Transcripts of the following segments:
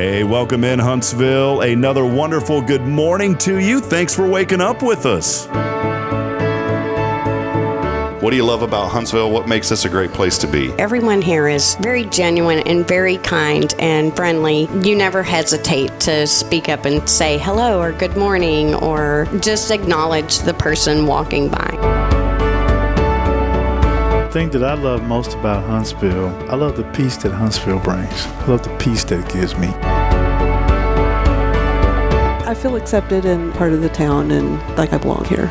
Hey, welcome in Huntsville. Another wonderful good morning to you. Thanks for waking up with us. What do you love about Huntsville? What makes this a great place to be? Everyone here is very genuine and very kind and friendly. You never hesitate to speak up and say hello or good morning or just acknowledge the person walking by. The thing that I love most about Huntsville, I love the peace that Huntsville brings. I love the peace that it gives me. I feel accepted and part of the town and like I belong here.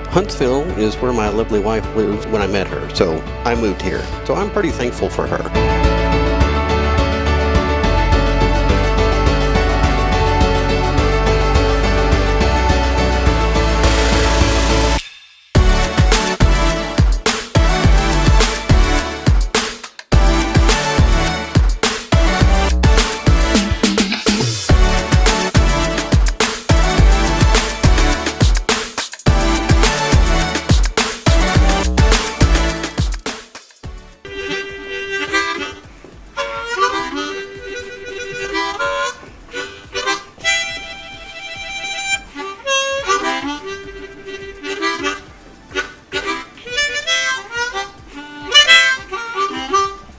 Huntsville is where my lovely wife lived when I met her, so I moved here. So I'm pretty thankful for her.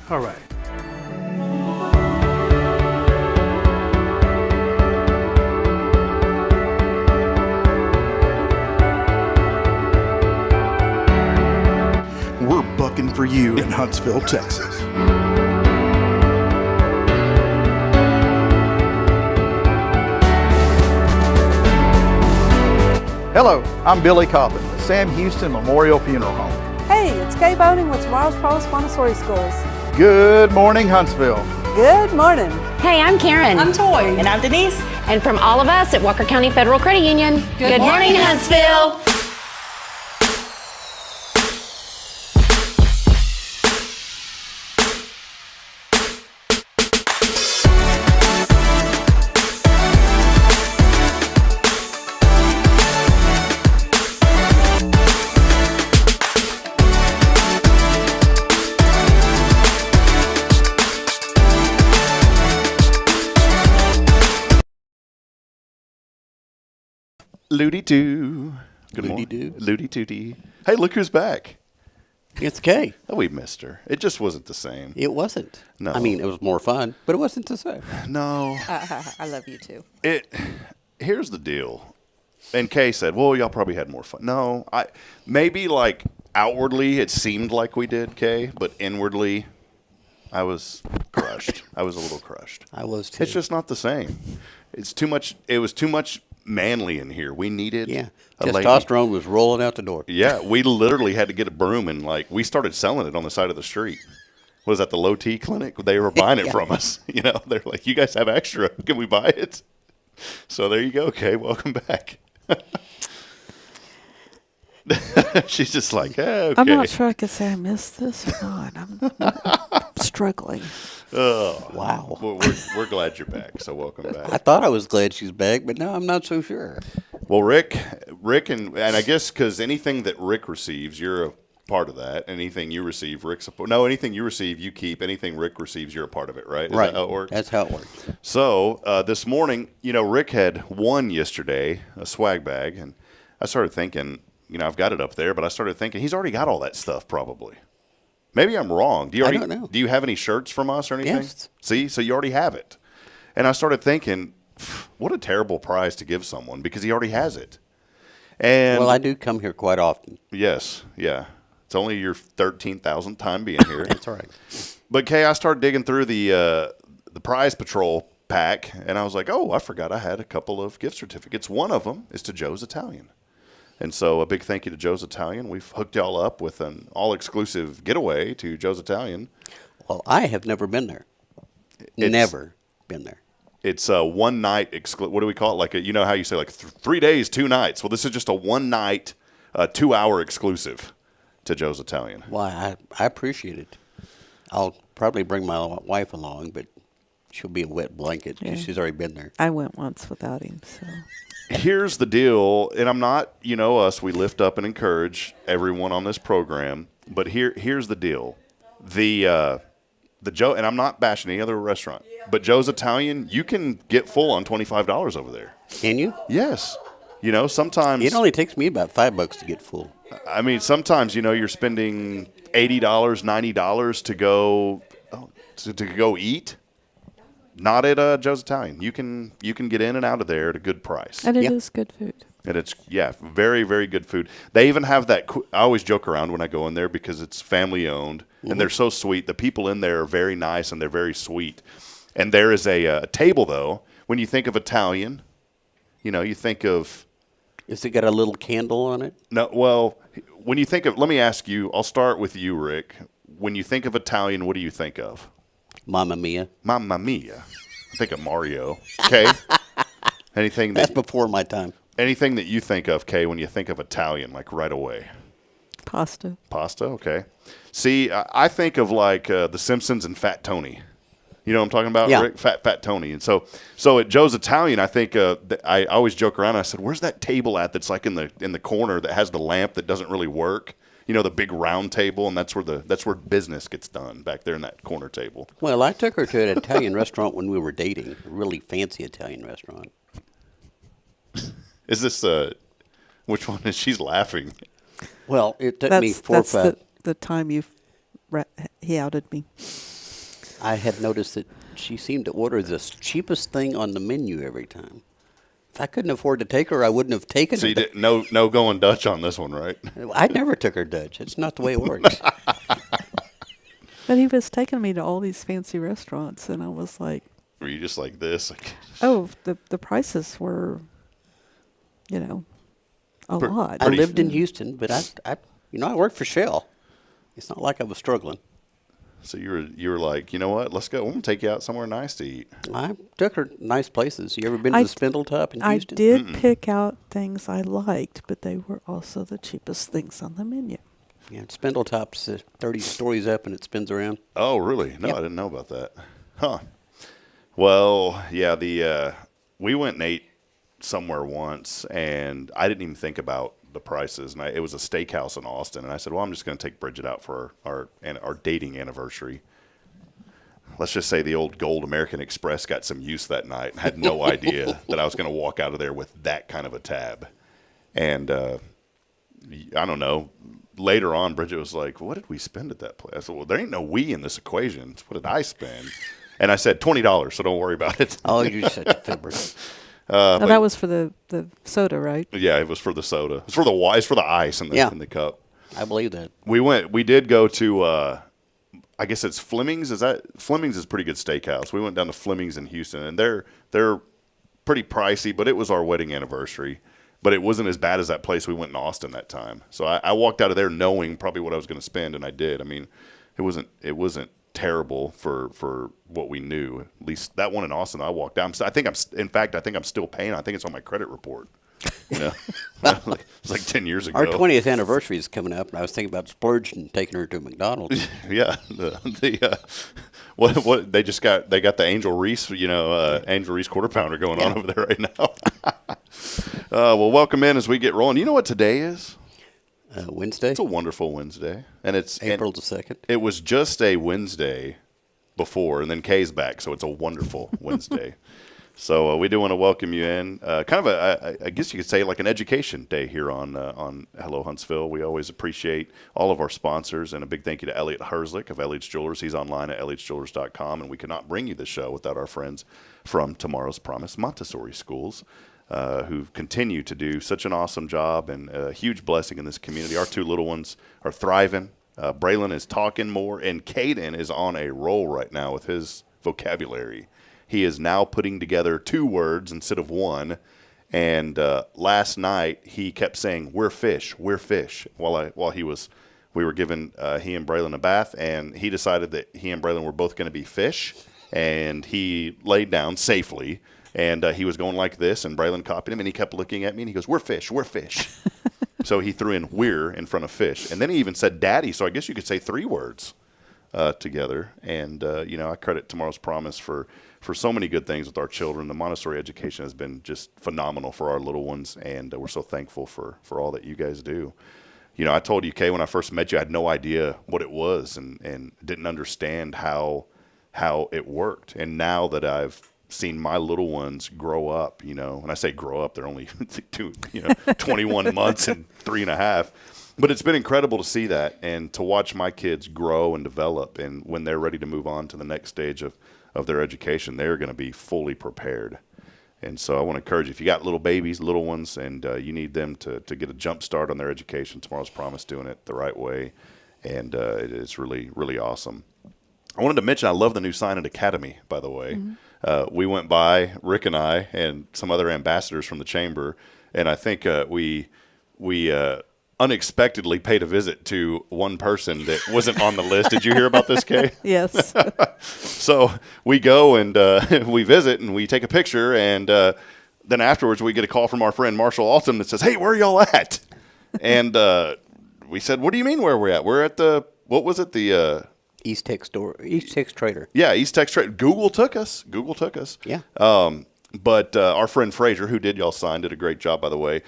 All right. We're bucking for you in Huntsville, Texas. Hello, I'm Billy Coppin with Sam Houston Memorial Funeral Home. Hey, it's Kay Boating with Tomorrow's Post Montessori Schools. Good morning, Huntsville. Good morning. Hey, I'm Karen. I'm Toy. And I'm Denise. And from all of us at Walker County Federal Credit Union, good morning, Huntsville. Looty-doo. Good morning. Looty-doo. Looty-tooty. Hey, look who's back. It's Kay. Oh, we missed her. It just wasn't the same. It wasn't. No. I mean, it was more fun, but it wasn't the same. No. I love you too. Here's the deal. And Kay said, well, y'all probably had more fun. No, maybe like outwardly it seemed like we did, Kay, but inwardly I was crushed. I was a little crushed. I was too. It's just not the same. It's too much. It was too much manly in here. We needed a lady. Testosterone was rolling out the door. Yeah, we literally had to get a broom and we started selling it on the side of the street. Was that the low T clinic? They were buying it from us. They're like, you guys have extra. Can we buy it? So there you go, Kay. Welcome back. She's just like, okay. I'm not sure I could say I missed this or not. I'm struggling. Oh, wow. We're glad you're back, so welcome back. I thought I was glad she's back, but now I'm not so sure. Well, Rick, and I guess because anything that Rick receives, you're a part of that. Anything you receive, Rick's a part. No, anything you receive, you keep. Anything Rick receives, you're a part of it, right? Is right. that how it works? That's how it works. So this morning, Rick had won yesterday a swag bag, and I started thinking, I've got it up there, but I started thinking he's already got all that stuff probably. Maybe I'm wrong. I don't know. Do you have any shirts from us or anything? Yes. See, so you already have it. And I started thinking, what a terrible prize to give someone because he already has it. And well, I do come here quite often. Yes, yeah. It's only your 13,000th time being here. That's right. But Kay, I started digging through the Prize Patrol pack, and I was like, oh, I forgot I had a couple of gift certificates. One of them is to Joe's Italian. And so a big thank you to Joe's Italian. We've hooked y'all up with an all-exclusive getaway to Joe's Italian. Well, I have never been there. Never been there. It's a one-night what do we call it? You know how you say 3 days, 2 nights. Well, this is just a one-night, 2-hour exclusive to Joe's Italian. Why, I appreciate it. I'll probably bring my wife along, but she'll be a wet blanket because she's already been there. I went once without him, so. Here's the deal, and I'm not, us, we lift up and encourage everyone on this program, but here's the deal. The the Joe, and I'm not bashing any other restaurant, but Joe's Italian, you can get full on $25 over there. Can you? Yes. Sometimes It only takes me about $5 to get full. I mean, sometimes you're spending $80, $90 to go to go eat. Not at Joe's Italian. You can get in and out of there at a good price. And it is good food. And it's, very, very good food. They even have that. I always joke around when I go in there because it's family owned, and they're so sweet. The people in there are very nice, and they're very sweet. And there is a table, though. When you think of Italian, you think of. Has it got a little candle on it? No, well, when you think of, let me ask you, I'll start with you, Rick. When you think of Italian, what do you think of? Mamma Mia. Mamma Mia. I think of Mario. Okay. That's before my time. Anything that you think of, Kay, when you think of Italian, like right away? Pasta. Pasta, okay. See, I think of like The Simpsons and Fat Tony. You know what I'm talking about, Yeah. Rick? Fat Tony. And so at Joe's Italian, I think I always joke around. I said, "Where's that table at? That's like in the corner that has the lamp that doesn't really work. The big round table, and that's where business gets done back there in that corner table." Well, I took her to an Italian restaurant when we were dating, a really fancy Italian restaurant. Is this which one is she's laughing? Well, it took me That's the time he outed me. I had noticed that she seemed to order the cheapest thing on the menu every time. If I couldn't afford to take her, I wouldn't have taken So her. you didn't, no going Dutch on this one, right? I never took her Dutch. It's not the way it works. But he was taking me to all these fancy restaurants, and I was like, Were you just like this? oh, the prices were, a lot. I lived in Houston, but I worked for Shell. It's not like I was struggling. So you were like, you know what? Let's go. I'm gonna take you out somewhere nice to eat. I took her nice places. You ever been to the Spindletop in Houston? I did pick out things I liked, but they were also the cheapest things on the menu. Yeah, Spindletop's 30 stories up and it spins around. Oh, really? No, Yep. I didn't know about that. Huh. Well, yeah. We went and ate somewhere once, and I didn't even think about the prices. And it was a steakhouse in Austin, and I said, "Well, I'm just going to take Bridget out for our dating anniversary." Let's just say the old Gold American Express got some use that night, and had no idea that I was going to walk out of there with that kind of a tab. And I don't know. Later on, Bridget was like, "What did we spend at that place?" I said, "Well, there ain't no we in this equation. What did I spend?" And I said, $20, so don't worry about it. Oh, you're such a fibber. That was for the soda, right? Yeah, it was for the soda. It's for the ice in the cup. I believe that. We did go to I guess it's Fleming's. Fleming's is a pretty good steakhouse. We went down to Fleming's in Houston, and they're pretty pricey, but it was our wedding anniversary. But it wasn't as bad as that place we went in Austin that time. So I walked out of there knowing probably what I was going to spend, and I did. I mean, it wasn't terrible for what we knew. At least that one in Austin, I walked down. I think I'm still paying. I think it's on my credit report. It's like 10 years ago. Our 20th anniversary is coming up, and I was thinking about splurging and taking her to McDonald's. Yeah, what they got the Angel Reese, Angel Reese quarter pounder going on over there right now. Well, welcome in as we get rolling. You know what today is? Wednesday. It's a wonderful Wednesday, and it's April the 2nd. It was just a Wednesday before, and then Kay's back, so it's a wonderful Wednesday. So we do want to welcome you in. Kind of I guess you could say like an education day here on Hello Huntsville. We always appreciate all of our sponsors, and a big thank you to Elliot Herzlich of Elliot's Jewelers. He's online at elliotsjewelers.com, and we could not bring you this show without our friends from Tomorrow's Promise Montessori Schools, who continue to do such an awesome job and a huge blessing in this community. Our two little ones are thriving. Braylon is talking more, and Caden is on a roll right now with his vocabulary. He is now putting together 2 words instead of 1. And last night he kept saying, "We're fish, we're fish," while we were giving he and Braylon a bath, and he decided that he and Braylon were both going to be fish, and he laid down safely, and he was going like this, and Braylon copied him, and he kept looking at me, and he goes, "We're fish, we're fish." So he threw in "we're" in front of fish, and then he even said "daddy," so I guess you could say 3 words together. And I credit Tomorrow's Promise for so many good things with our children. The Montessori education has been just phenomenal for our little ones, and we're so thankful for all that you guys do. I told you, Kay, when I first met you, I had no idea what it was and didn't understand how how it worked. And now that I've seen my little ones grow up, you know, when I say grow up, they're only 21 months and 3.5. But it's been incredible to see that and to watch my kids grow and develop. And when they're ready to move on to the next stage of their education, they're going to be fully prepared. And so I want to encourage you, if you got little babies, little ones, and you need them to get a jump start on their education, Tomorrow's Promise doing it the right way. And it's really, really awesome. I wanted to mention I love the new sign at Academy, by the way. Mm-hmm. We went by, Rick and I, and some other ambassadors from the chamber, and I think we unexpectedly paid a visit to one person that wasn't on the list. Did you hear about this, Kay? Yes. So we go and we visit and we take a picture, and then afterwards we get a call from our friend Marshall Alton that says, "Hey, where are y'all at?" And we said, "What do you mean where we're at? We're at the, what was it, the East Tex Trader. Yeah, East Tex Trader. Google took us. Yeah. But our friend Frazier, who did y'all sign, did a great job, by the way.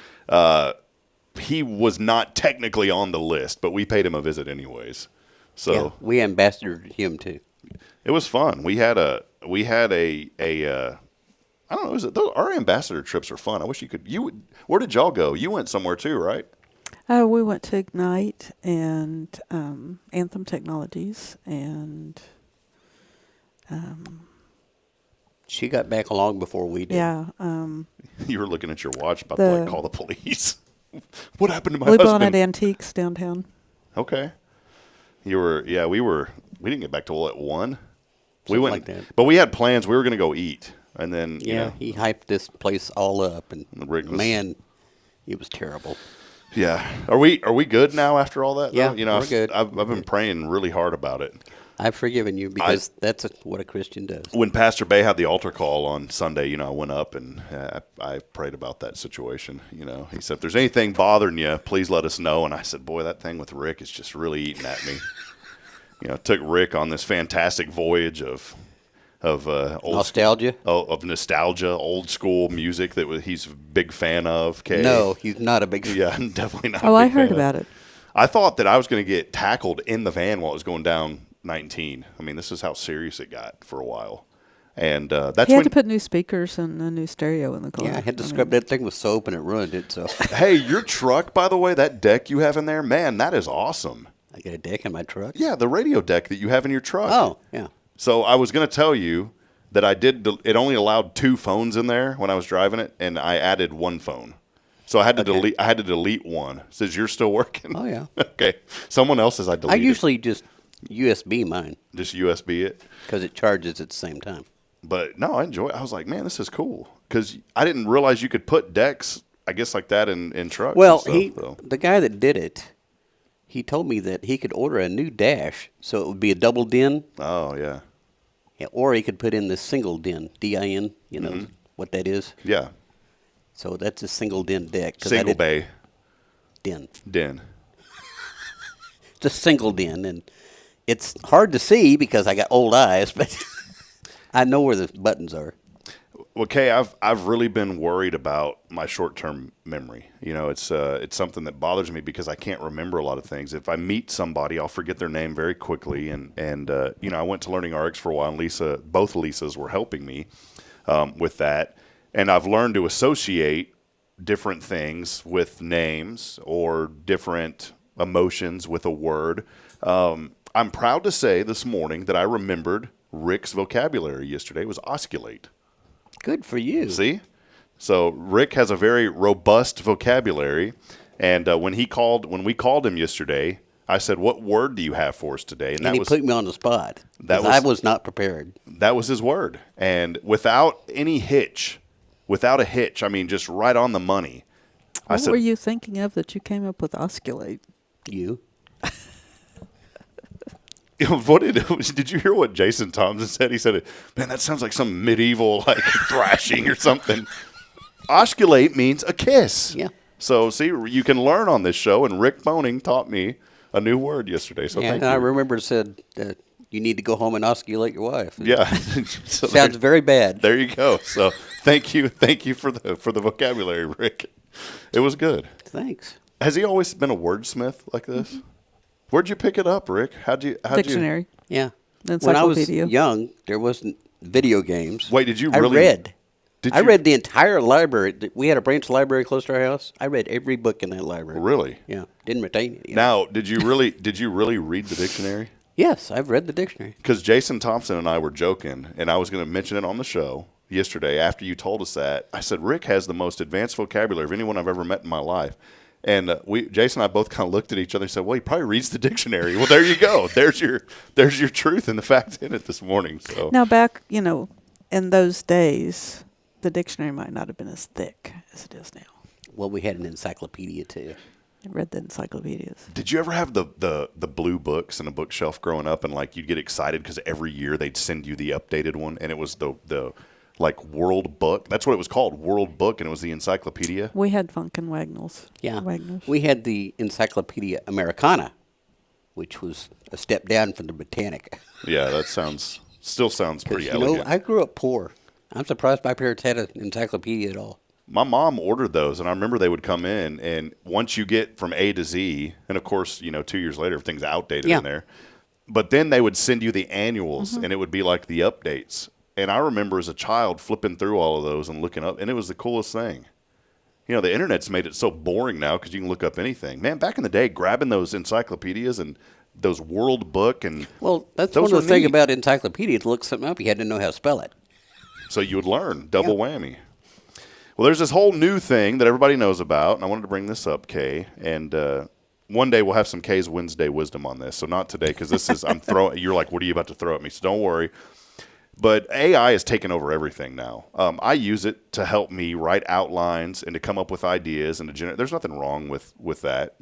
He was not technically on the list, but we paid him a visit anyways. So yeah, we ambassadored him too. It was fun. We had a I don't know, our ambassador trips are fun. I wish you could. Where did y'all go? You went somewhere too, right? We went to Ignite and Anthem Technologies, and she got back long before we did. yeah. You were looking at your watch, about to call the police. What happened to my We husband? bought at Antiques downtown. Okay. We didn't get back till at 1. Something like that. But we had plans. We were going to go eat, and then he hyped this place all up, and Rick was, man, it was terrible. Yeah. Are we good now after all that? Yeah, though? we're good. I've been praying really hard about it. I've forgiven you because that's what a Christian does. When Pastor Bay had the altar call on Sunday, I went up and I prayed about that situation. He said, "If there's anything bothering you, please let us know." And I said, "Boy, that thing with Rick is just really eating at me." Took Rick on this fantastic voyage of nostalgia, old school music that he's a big fan of. Kay. No, he's not a big fan. Yeah, definitely not. I heard about it. I thought that I was going to get tackled in the van while it was going down 19. I mean, this is how serious it got for a while. And that's You had to put new speakers and a new stereo in the car. Yeah, I had to scrub that thing with soap and it ruined it. So hey, your truck, by the way, that deck you have in there, man, that is awesome. I got a deck in my truck? Yeah, the radio deck that you have in your truck. Oh, yeah. So I was going to tell you that it only allowed 2 phones in there when I was driving it, and I added 1 phone. So I had to delete one. It says you're still working. Oh yeah. Okay. Someone else says I deleted. I usually just USB mine. Just USB it because it charges at the same time. But no, I enjoy it. I was like, man, this is cool because I didn't realize you could put decks, I guess, like that in trucks. Well, and stuff, the guy that did it, he told me that he could order a new dash, so it would be a double din. Oh yeah. Yeah, or he could put in the single din, DIN. You know what that is? Yeah. So that's a single din deck. Single bay. Din. Din. It's a single din, and it's hard to see because I got old eyes, but I know where the buttons are. Well, Kay, I've really been worried about my short-term memory. It's something that bothers me because I can't remember a lot of things. If I meet somebody, I'll forget their name very quickly. And I went to Learning RX for a while, and both Lisas were helping me with that. And I've learned to associate different things with names or different emotions with a word. I'm proud to say this morning that I remembered Rick's vocabulary yesterday was osculate. Good for you. See? So Rick has a very robust vocabulary. And when we called him yesterday, I said, "What word do you have for us today?" And he put me on the spot. I was not prepared. That was his word. And without a hitch, I mean, just right on the money. What were you thinking of that you came up with osculate? You. Did you hear what Jason Thompson said? He said, "Man, that sounds like some medieval thrashing or something." Osculate means a kiss. Yeah. So see, you can learn on this show, and Rick Boning taught me a new word yesterday. So thank you. I remember it said that you need to go home and osculate your wife. Yeah. So sounds very bad. There you go. So thank you for the vocabulary, Rick. It was good. Thanks. Has he always been a wordsmith like this? Where'd you pick it up, Rick? How'd you? Dictionary. Yeah. when I was encyclopedia. young, there wasn't video games. Wait, did you I really? read. I you- read the entire library. We had a branch library close to our house. I read every book in that library. Really? Yeah. Didn't retain it. Now, did you really read the dictionary? Yes, I've read the dictionary. Because Jason Thompson and I were joking, and I was going to mention it on the show yesterday after you told us that. I said, Rick has the most advanced vocabulary of anyone I've ever met in my life. And Jason and I both kind of looked at each other and said, well, he probably reads the dictionary. Well, there you go. There's your truth and the facts in it this morning. So Now back, in those days, the dictionary might not have been as thick as it is now. Well, we had an encyclopedia, too. I read the encyclopedias. did you ever have the blue books in a bookshelf growing up, and like you'd get excited because every year they'd send you the updated one, and it was the like World Book. That's what it was called, World Book, and it was the encyclopedia. We had Funkin' Wagnalls. Yeah. Wagners. We had the Encyclopedia Americana, which was a step down from the Britannica. Yeah, that still sounds pretty 'Cause, elegant. I grew up poor. I'm surprised my parents had an encyclopedia at all. My mom ordered those, and I remember they would come in, and once you get from A to Z, and of course, 2 years later, everything's outdated Yeah. in there. But then they would send you the annuals, and it would be like the updates. And I remember as a child flipping through all of those and looking up, and it was the coolest thing. The internet's made it so boring now because you can look up anything. Man, back in the day, grabbing those encyclopedias and those World Book, and Well, that's those one of the were things neat. about encyclopedia. To look something up, you had to know how to spell it. So you would learn. Double whammy. Well, there's this whole new thing that everybody knows about, and I wanted to bring this up, Kay. And one day we'll have some Kay's Wednesday wisdom on this. So not today, because this is you're like, what are you about to throw at me? So don't worry. But AI has taken over everything now. I use it to help me write outlines and to come up with ideas and to generate. There's nothing wrong with that.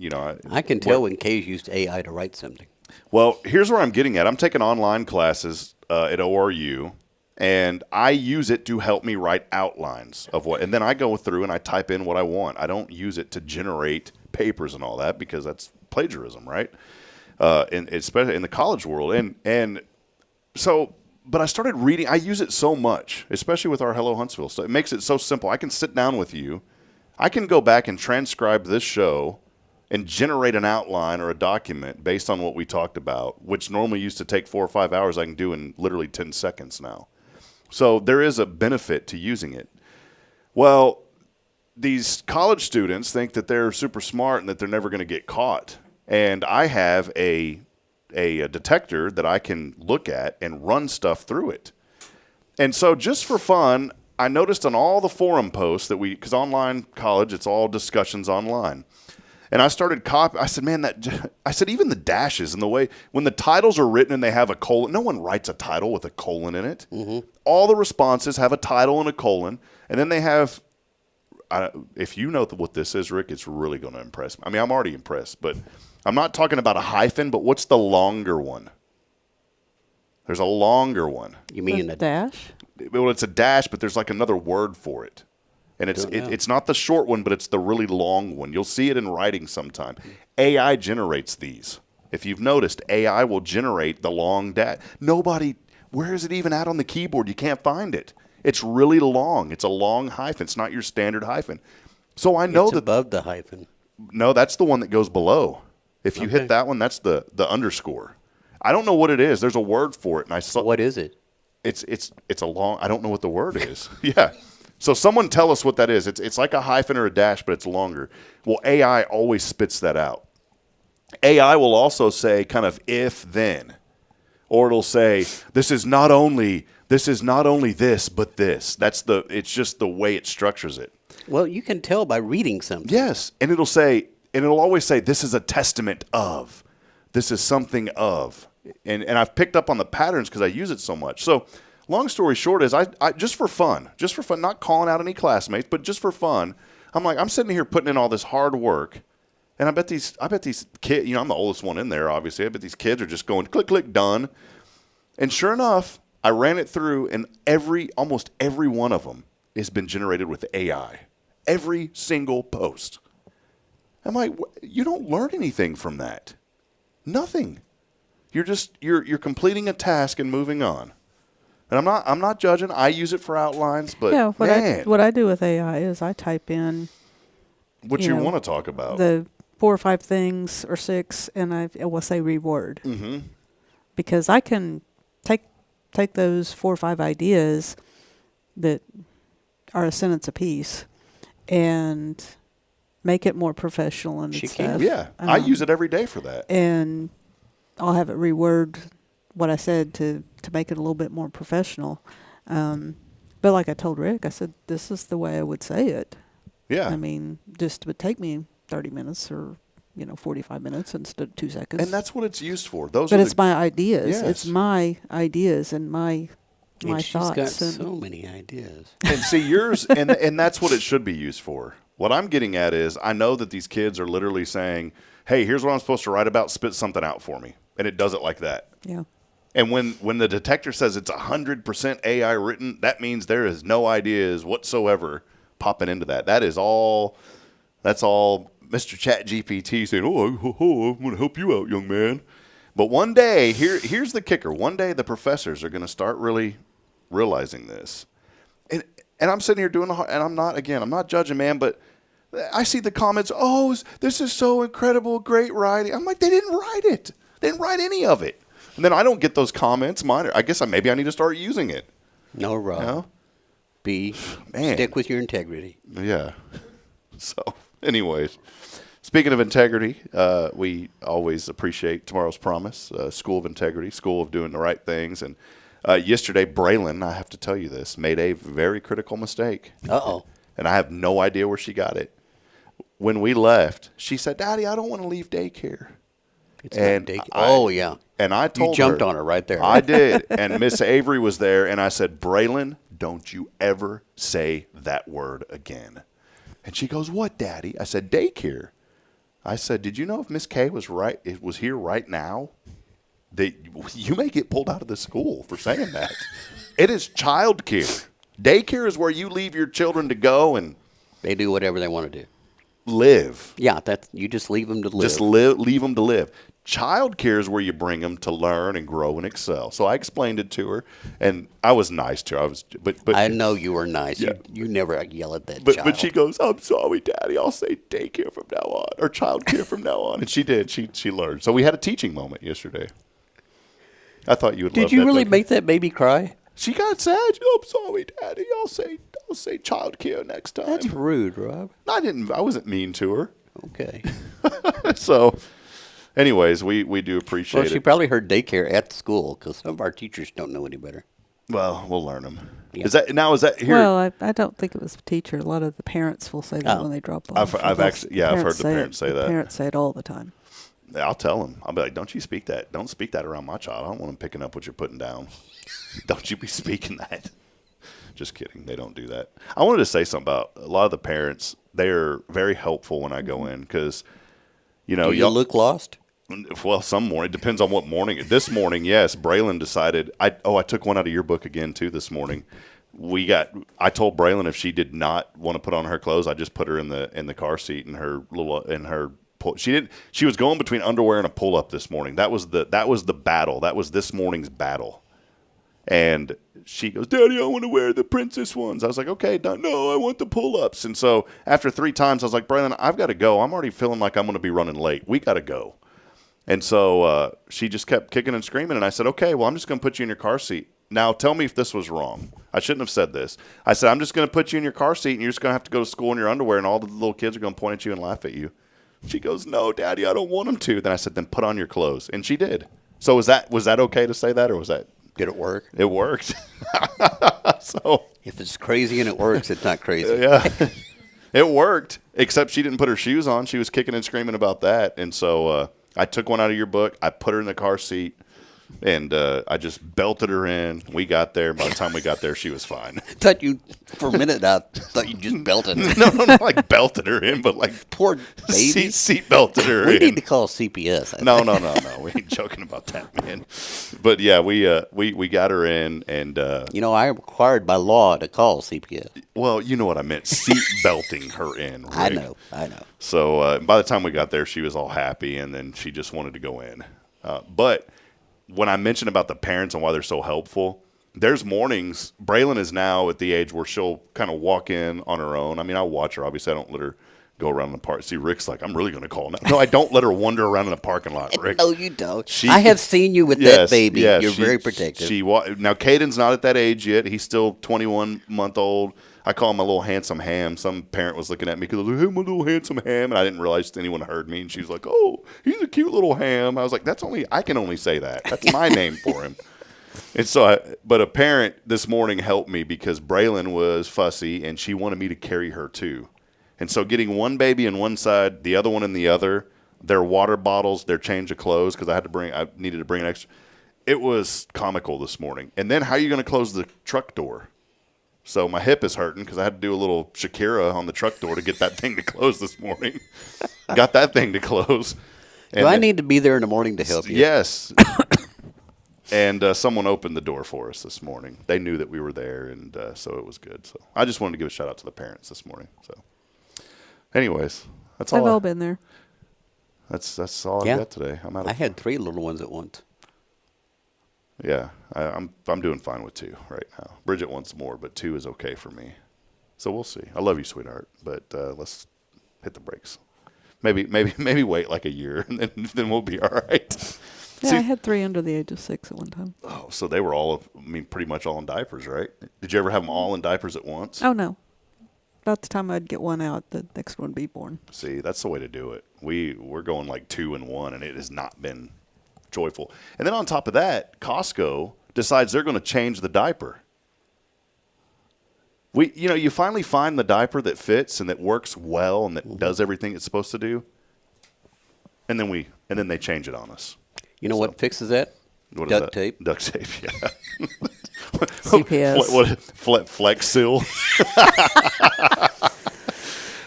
I can tell when Kay's used AI to write something. Well, here's where I'm getting at. I'm taking online classes at ORU, and I use it to help me write outlines of what, and then I go through and I type in what I want. I don't use it to generate papers and all that because that's plagiarism, right? And especially in the college world. And so, but I started reading. I use it so much, especially with our Hello Huntsville stuff. It makes it so simple. I can sit down with you. I can go back and transcribe this show and generate an outline or a document based on what we talked about, which normally used to take 4 or 5 hours. I can do in literally 10 seconds now. So there is a benefit to using it. Well, these college students think that they're super smart and that they're never going to get caught. And I have a detector that I can look at and run stuff through it. And so just for fun, I noticed on all the forum posts that because online college, it's all discussions online. And I started I said, man, even the dashes and the way, when the titles are written and they have a colon, no one writes a title with a colon in it. Mm-hmm. All the responses have a title and a colon. And then they have, if you know what this is, Rick, it's really going to impress me. I mean, I'm already impressed, but I'm not talking about a hyphen, but what's the longer one? There's a longer one. You mean A dash? Well, it's a dash, but there's like another word for it. And it's not the short one, but it's the really long one. You'll see it in writing sometime. AI generates these. If you've noticed, AI will generate the long dash. Where is it even at on the keyboard? You can't find it. It's really long. It's a long hyphen. It's not your standard hyphen. So I know it's above the hyphen. No, that's the one that goes below. If you hit that one, that's the underscore. I don't know what it is. There's a word for it, and I saw. What is it? It's a long. I don't know what the word is. Yeah. So someone tell us what that is. It's like a hyphen or a dash, but it's longer. Well, AI always spits that out. AI will also say kind of if then, or it'll say this is not only this but this. It's just the way it structures it. Well, you can tell by reading something. Yes, and it'll always say this is a testament of, this is something of, and I've picked up on the patterns because I use it so much. So. Long story short is I just for fun, not calling out any classmates, but just for fun, I'm sitting here putting in all this hard work, and I bet these kids, I'm the oldest one in there, obviously. I bet these kids are just going click, click, done. And sure enough, I ran it through, and almost every one of them has been generated with AI. Every single post. I'm like, you don't learn anything from that. Nothing. You're completing a task and moving on. And I'm not judging. I use it for outlines, but yeah, man, what I do with AI is I type in what you want to talk about. The 4 or 5 ththings or 6, and I will say reword. Mm-hmm. Because I can take those 4 or 5 ideas that are a sentence apiece and make it more professional and She stuff. can. Yeah, I use it every day for that. And I'll have it reword what I said to make it a little bit more professional. But like I told Rick, I said, this is the way I would say it. Yeah. I mean, just would take me 30 minutes or, 45 minutes instead of 2 seconds. And that's what it's used for. Those But are it's my ideas. Yes. It's my ideas and my And she's thoughts. got and so many ideas. And see, yours, and that's what it should be used for. What I'm getting at is I know that these kids are literally saying, hey, here's what I'm supposed to write about. Spit something out for me. And it does it like that. yeah. And when the detector says it's 100% AI written, that means there is no ideas whatsoever popping into that. That's all Mr. Chat GPT saying, I'm going to help you out, young man. But one day, here's the kicker. One day the professors are going to start really realizing this. And I'm sitting here doing and I'm not judging, man, but I see the comments, oh, this is so incredible, great writing. I'm like, they didn't write it. They didn't write any of it. And then I don't get those comments. I guess maybe I need to start using it. No, Rob. You know? Stick with your integrity. Yeah. So, anyways, speaking of integrity, we always appreciate Tomorrow's Promise, School of Integrity, School of Doing the Right Things. And yesterday, Braylon, I have to tell you this, made a very critical mistake. Uh-oh. And I have no idea where she got it. When we left, she said, Daddy, I don't want to leave daycare. It's not daycare. Yeah. And I told her. You jumped on her right there. I did. And Miss Avery was there, and I said, Braylon, don't you ever say that word again. And she goes, what, Daddy? I said, daycare. I said, did you know if Miss K was here right now, that you may get pulled out of the school for saying that. It is child care. Daycare is where you leave your children to go and they do whatever they want to do. Live. Yeah, you just leave them to live. Just leave them to live. Child care is where you bring them to learn and grow and excel. So I explained it to her, and I was nice to her. But I know you were nice. Yeah. You never yell at that But child. she goes, I'm sorry, Daddy. I'll say daycare from now on, or child care from now on. And she did. She learned. So we had a teaching moment yesterday. I thought you would love that. Did you really Becky. make that baby cry? She got sad. I'm sorry, Daddy. I'll say child care next time. That's rude, Rob. I wasn't mean to her. Okay. So, anyways, we do appreciate Well, she it. probably heard daycare at the school because some of our teachers don't know any better. Well, we'll learn them. Yeah. Is that here? Well, I don't think it was a teacher. A lot of the parents will say that when they drop off. I've actually I've heard the parents say that. Parents say it all the time. I'll tell them. I'll be like, don't you speak that. Don't speak that around my child. I don't want them picking up what you're putting down. Don't you be speaking that. Just kidding. They don't do that. I wanted to say something about a lot of the parents. They're very helpful when I go in because, Do you look lost? Well, some morning. It depends on what morning. This morning, yes, Braylon decided. I took one out of your book again, too, this morning. I told Braylon if she did not want to put on her clothes, I just put her in the car seat in her pull. She was going between underwear and a pull-up this morning. That was the battle. That was this morning's battle. And she goes, Daddy, I want to wear the princess ones. I was like, okay, no, I want the pull-ups. And so after 3 times, I was like, Braylon, I've got to go. I'm already feeling like I'm going to be running late. We got to go. And so she just kept kicking and screaming. And I said, okay, well, I'm just going to put you in your car seat. Now, tell me if this was wrong. I shouldn't have said this. I said, I'm just going to put you in your car seat, and you're just going to have to go to school in your underwear, and all the little kids are going to point at you and laugh at you. She goes, no, Daddy, I don't want them to. Then I said, then put on your clothes. And she did. So was that okay to say that, or was that? Did it work? It worked. So if it's crazy and it works, it's not crazy. Yeah. It worked, except she didn't put her shoes on. She was kicking and screaming about that. And so I took one out of your book. I put her in the car seat, and I just belted her in. We got there. By the time we got there, she was fine. For a minute, I thought you just belted her. No, not like belted her in, but like poor baby. Seat belted her in. We need to call CPS. No. We ain't joking about that, man. But yeah, we got her in, and I'm required by law to call CPS. Well, you know what I meant, seat belting her in. Rick. I know. So by the time we got there, she was all happy, and then she just wanted to go in. But when I mentioned about the parents and why they're so helpful, there's mornings. Braylon is now at the age where she'll kind of walk in on her own. I mean, I'll watch her. Obviously, I don't let her go around the park. See, Rick's like, I'm really going to call now. No, I don't let her wander around in the parking lot, Rick. No, you don't. I have seen you with that baby. You're very protective. Now, Caden's not at that age yet. He's still 21-month-old. I call him a little handsome ham. Some parent was looking at me because I was like, hey, my little handsome ham. And I didn't realize anyone heard me. And she was like, oh, he's a cute little ham. I was like, I can only say that. That's my name for him. And so, but a parent this morning helped me because Braylon was fussy and she wanted me to carry her too. And so getting one baby in one side, the other one in the other, their water bottles, their change of clothes, because I needed to bring an extra. It was comical this morning. And then how are you going to close the truck door? So my hip is hurting because I had to do a little Shakira on the truck door to get that thing to close this morning. Got that thing to close. Do I need to be there in the morning to help you? Yes. And someone opened the door for us this morning. They knew that we were there, and so it was good. So I just wanted to give a shout out to the parents this morning. So, anyways, that's all. They've all been there. That's all I've got today. I had 3 little ones at once. Yeah, I'm doing fine with 2 right now. Bridget wants more, but 2 is okay for me. So we'll see. I love you, sweetheart, but let's hit the brakes. Maybe wait like a year, and then we'll be all right. Yeah, See, I had 3 under the age of 6 at one time. Oh, so they were all, pretty much all in diapers, right? Did you ever have them all in diapers at once? Oh, no. About the time I'd get one out, the next one would be born. See, that's the way to do it. We're going like 2 and 1, and it has not been joyful. And then on top of that, Costco decides they're going to change the diaper. You finally find the diaper that fits and that works well and that does everything it's supposed to do, and then they change it on us. You know what fixes that? What Duct is that? tape. Duct tape, yeah. CPS. Flex Seal.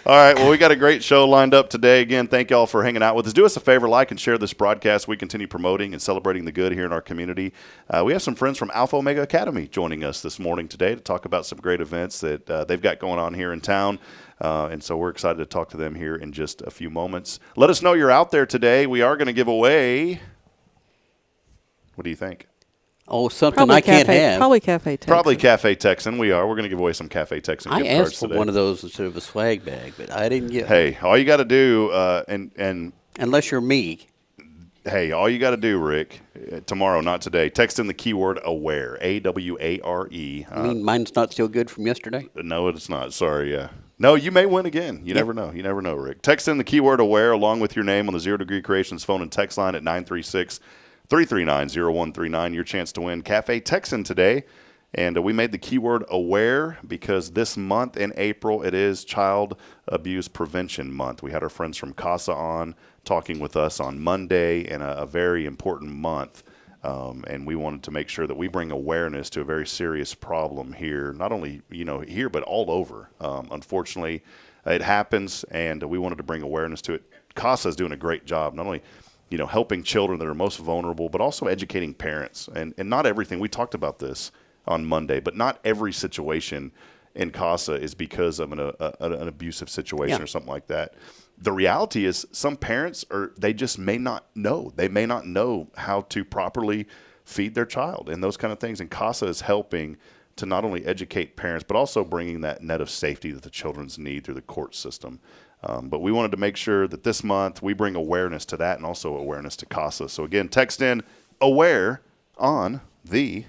All right, well, we got a great show lined up today. Again, thank y'all for hanging out with us. Do us a favor, like and share this broadcast. We continue promoting and celebrating the good here in our community. We have some friends from Alpha Omega Academy joining us this morning today to talk about some great events that they've got going on here in town. And so we're excited to talk to them here in just a few moments. Let us know you're out there today. We are going to give away. What do you think? Oh, something I can't have. Probably Cafe Texan. Probably Cafe Texan. We're going to give away some Cafe Texan gift cards asked for today. One of those instead of a swag bag, but I didn't get Hey, all you got to do, and unless you're me. Hey, all you got to do, Rick, tomorrow, not today, text in the keyword AWARE, A-W-A-R-E. I mean, mine's not still good from yesterday? No, it's not. Sorry, yeah. No, you may win again. You never know. You never know, Rick. Text in the keyword AWARE along with your name on the 0 Degree Creations phone and text line at 936-339-0139. Your chance to win Cafe Texan today. And we made the keyword AWARE because this month in April, it is Child Abuse Prevention Month. We had our friends from CASA on talking with us on Monday in a very important month. And we wanted to make sure that we bring awareness to a very serious problem here, not only here, but all over. Unfortunately, it happens, and we wanted to bring awareness to it. CASA is doing a great job, not only helping children that are most vulnerable, but also educating parents. And not everything, we talked about this on Monday, but not every situation in CASA is because of an abusive situation or something like that. The reality is some parents they just may not know. They may not know how to properly feed their child and those kind of things. And CASA is helping to not only educate parents, but also bringing that net of safety that the children's need through the court system. But we wanted to make sure that this month we bring awareness to that and also awareness to CASA. So again, text in AWARE on the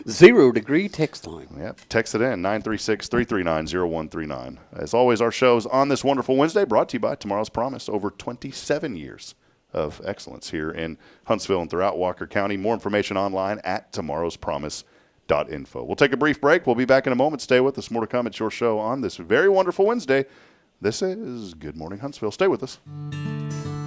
0 Degree text line. Yep. Text it in, 936-339-0139. As always, our show's on this wonderful Wednesday, brought to you by Tomorrow's Promise. Over 27 years of excellence here in Huntsville and throughout Walker County. More information online at tomorrowspromise.info. We'll take a brief break. We'll be back in a moment. Stay with us. More to come. It's your show on this very wonderful Wednesday. This is Good Morning Huntsville. Stay with us.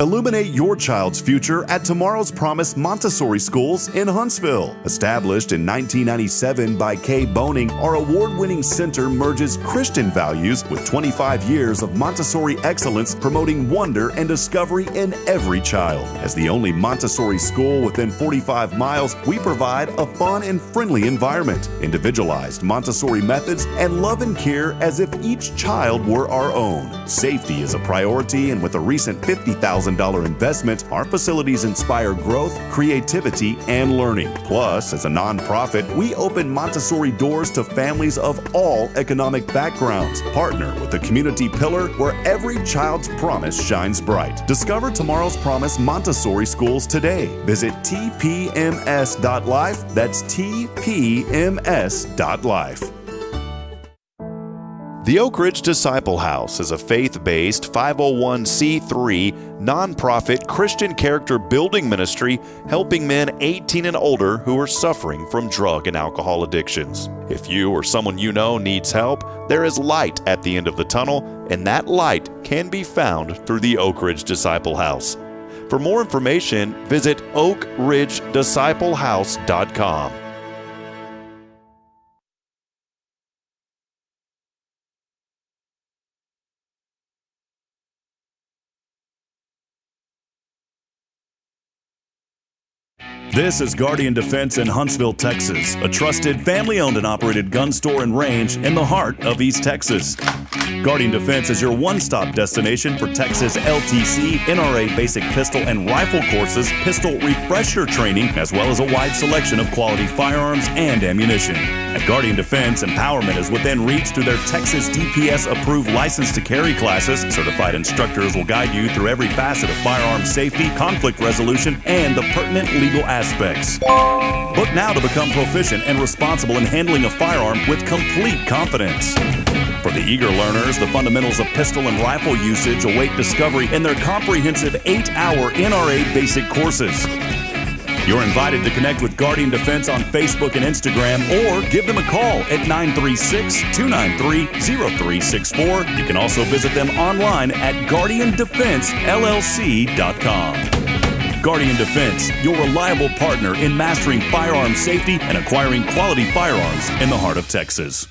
Illuminate your child's future at Tomorrow's Promise Montessori Schools in Huntsville. Established in 1997 by Kay Boning, our award-winning center merges Christian values with 25 years of Montessori excellence, promoting wonder and discovery in every child. As the only Montessori school within 45 miles, we provide a fun and friendly environment, individualized Montessori methods, and love and care as if each child were our own. Safety is a priority, and with a recent 50,000 $100,000 investment, our facilities inspire growth, creativity, and learning. Plus, as a nonprofit, we open Montessori doors to families of all economic backgrounds. Partner with the community pillar where every child's promise shines bright. Discover Tomorrow's Promise Montessori schools today. Visit tpms.life. That's tpms.life. The Oak Ridge Disciple House is a faith-based 501c3 nonprofit Christian character building ministry helping men 18 and older who are suffering from drug and alcohol addictions. If you or someone you know needs help, there is light at the end of the tunnel, and that light can be found through the Oak Ridge Disciple House. For more information, visit oakridgedisciplehouse.com. This is Guardian Defense in Huntsville, Texas, a trusted family-owned and operated gun store and range in the heart of East Texas. Guardian Defense is your one-stop destination for Texas LTC, NRA basic pistol and rifle courses, pistol refresher training, as well as a wide selection of quality firearms and ammunition. At Guardian Defense, empowerment is within reach through their Texas DPS-approved license to carry classes. Certified instructors will guide you through every facet of firearm safety, conflict resolution, and the pertinent legal aspects. Book now to become proficient and responsible in handling a firearm with complete confidence. For the eager learners, the fundamentals of pistol and rifle usage await discovery in their comprehensive 8-hour NRA basic courses. You're invited to connect with Guardian Defense on Facebook and Instagram, or give them a call at 936-293-0364. You can also visit them online at guardiandefensellc.com. Guardian Defense, your reliable partner in mastering firearm safety and acquiring quality firearms in the heart of Texas.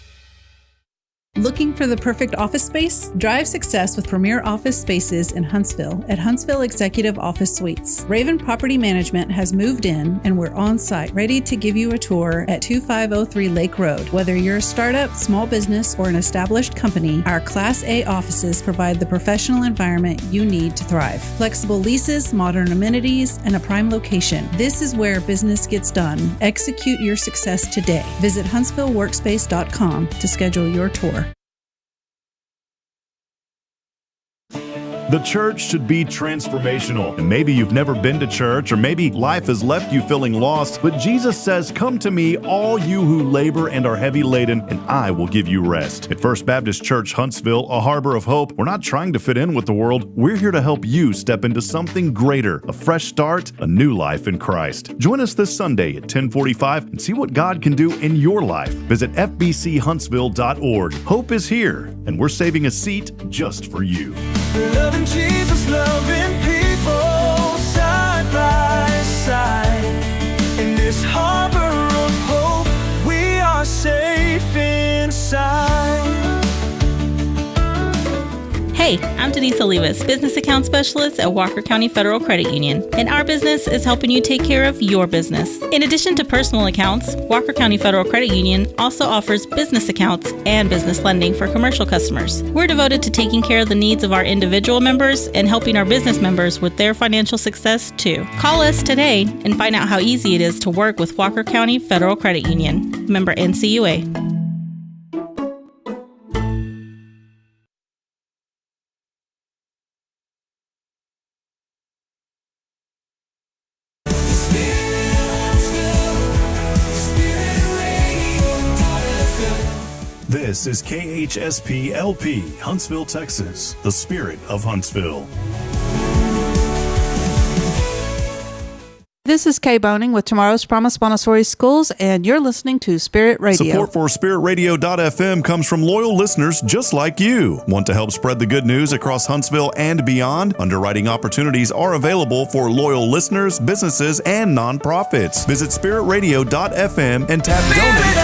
Looking for the perfect office space? Drive success with premier office spaces in Huntsville at Huntsville Executive Office Suites. Raven Property Management has moved in, and we're on site, ready to give you a tour at 2503 Lake Road. Whether you're a startup, small business, or an established company, our Class A offices provide the professional environment you need to thrive. Flexible leases, modern amenities, and a prime location. This is where business gets done. Execute your success today. Visit HuntsvilleWorkspace.com to schedule your tour. The church should be transformational. And maybe you've never been to church, or maybe life has left you feeling lost, but Jesus says, "Come to me, all you who labor and are heavy laden, and I will give you rest." At First Baptist Church Huntsville, a harbor of hope, we're not trying to fit in with the world. We're here to help you step into something greater, a fresh start, a new life in Christ. Join us this Sunday at 1045 and see what God can do in your life. Visit fbchuntsville.org. Hope is here, and we're saving a seat just for you. Loving Jesus, loving people side by side. In this harbor of hope, we are safe inside. Hey, I'm Denise Olivas, Business Account Specialist at Walker County Federal Credit Union, and our business is helping you take care of your business. In addition to personal accounts, Walker County Federal Credit Union also offers business accounts and business lending for commercial customers. We're devoted to taking care of the needs of our individual members and helping our business members with their financial success too. Call us today and find out how easy it is to work with Walker County Federal Credit Union. Member NCUA. This is KHSP LP, Huntsville, Texas, the spirit of Huntsville. This is Kay Boning with Tomorrow's Promise Montessori Schools, and you're listening to Spirit Radio. Support for SpiritRadio.fm comes from loyal listeners just like you. Want to help spread the good news across Huntsville and beyond? Underwriting opportunities are available for loyal listeners, businesses, and nonprofits. Visit SpiritRadio.fm and tap Donate.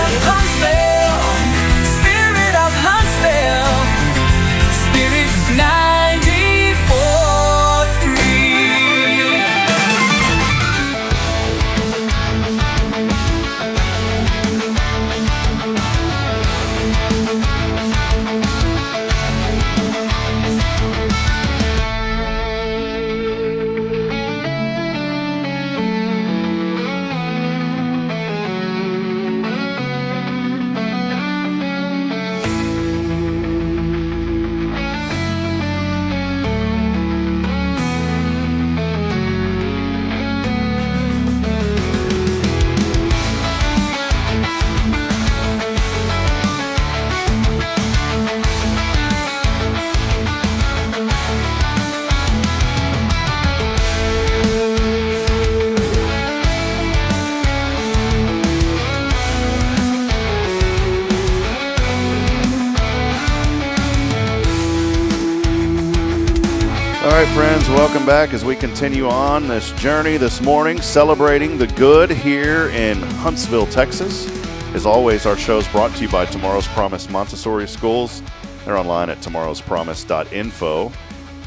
right, friends, welcome back as we continue on this journey this morning, celebrating the good here in Huntsville, Texas. As always, our show is brought to you by Tomorrow's Promise Montessori Schools. They're online at tomorrowspromise.info.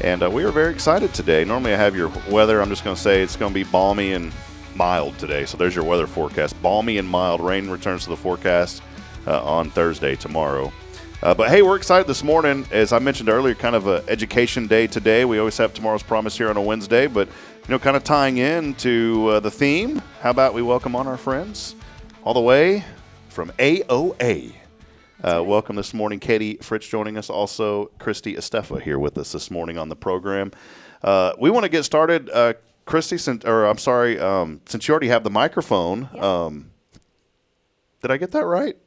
And we are very excited today. Normally I have your weather. I'm just going to say it's going to be balmy and mild today. So there's your weather forecast. Balmy and mild. Rain returns to the forecast on Thursday, tomorrow. But hey, we're excited this morning. As I mentioned earlier, kind of an education day today. We always have Tomorrow's Promise here on a Wednesday, but kind of tying in to the theme. How about we welcome on our friends all the way from AOA. Welcome this morning, Katie Fritz joining us. Also, Christy Estefa here with us this morning on the program. We want to get started, Christy. Since you already have the microphone. Yeah. Did I get that right?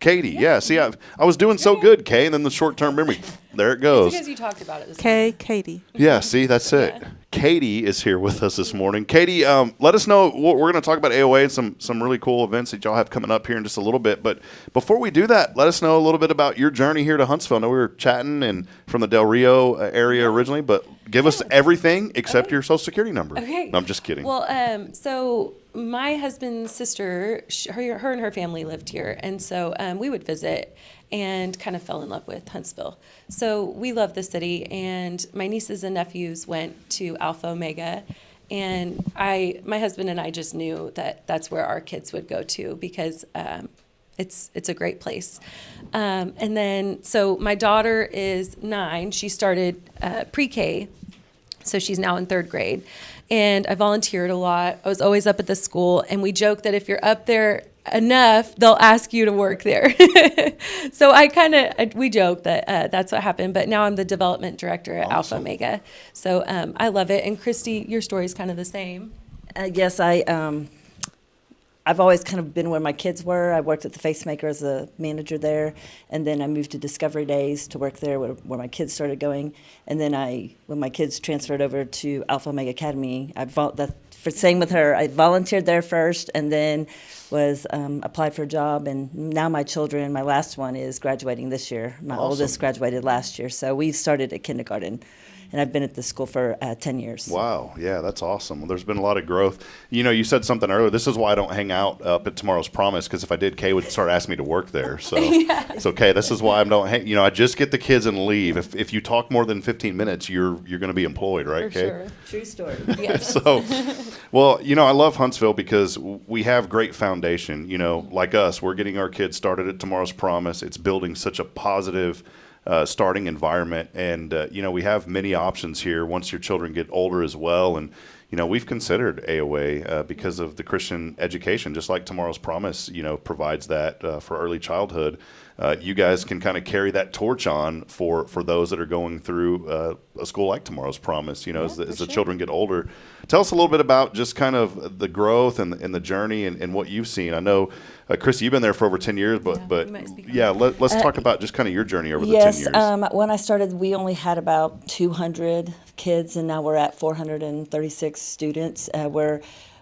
Katie, yeah. See, I was doing so good, Kay, and then the short-term memory, there it goes. It's because you talked about it this morning. Katie. Yeah, see, that's it. Katie is here with us this morning. Katie, let us know. We're going to talk about AOA and some really cool events that y'all have coming up here in just a little bit. But before we do that, let us know a little bit about your journey here to Huntsville. I know we were chatting and from the Del Rio area originally, but give us everything except your Social Security number. Okay. No, I'm just kidding. Well, so my husband's sister, her and her family lived here, and so we would visit and kind of fell in love with Huntsville. So we love the city, and my nieces and nephews went to Alpha Omega, and my husband and I just knew that that's where our kids would go to because it's a great place. And then, so my daughter is 9. She started pre-K, so she's now in 3rd grade. And I volunteered a lot. I was always up at the school, and we joke that if you're up there enough, they'll ask you to work there. So we joke that that's what happened. But now I'm the development director at Alpha Omega. So I love it. And Christy, your story is kind of the same. Yes, I've always kind of been where my kids were. I worked at the Facemaker as a manager there, and then I moved to Discovery Days to work there where my kids started going. And then when my kids transferred over to Alpha Omega Academy, same with her. I volunteered there first, and then was applied for a job. And now my children, my last one is graduating this year. My oldest graduated last year, so we started at kindergarten. And I've been at the school for 10 years. Wow. Yeah, that's awesome. Well, there's been a lot of growth. You said something earlier. This is why I don't hang out up at Tomorrow's Promise, because if I did, Kay would start asking me to work there. So it's okay. This is why I don't hang. I just get the kids and leave. If you talk more than 15 minutes, you're going to be employed, right, Kay? Sure. True story. Yes. So, well, I love Huntsville because we have great foundation. Like us, we're getting our kids started at Tomorrow's Promise. It's building such a positive starting environment, and we have many options here once your children get older as well. And we've considered AOA because of the Christian education, just like Tomorrow's Promise provides that for early childhood. You guys can kind of carry that torch on for those that are going through a school like Tomorrow's Promise, as the children get older. Tell us a little bit about just kind of the growth and the journey and what you've seen. I know, Christy, you've been there for over 10 years, but let's talk about just kind of your journey over the 10 years. Yes, when I started, we only had about 200 kids, and now we're at 436 students.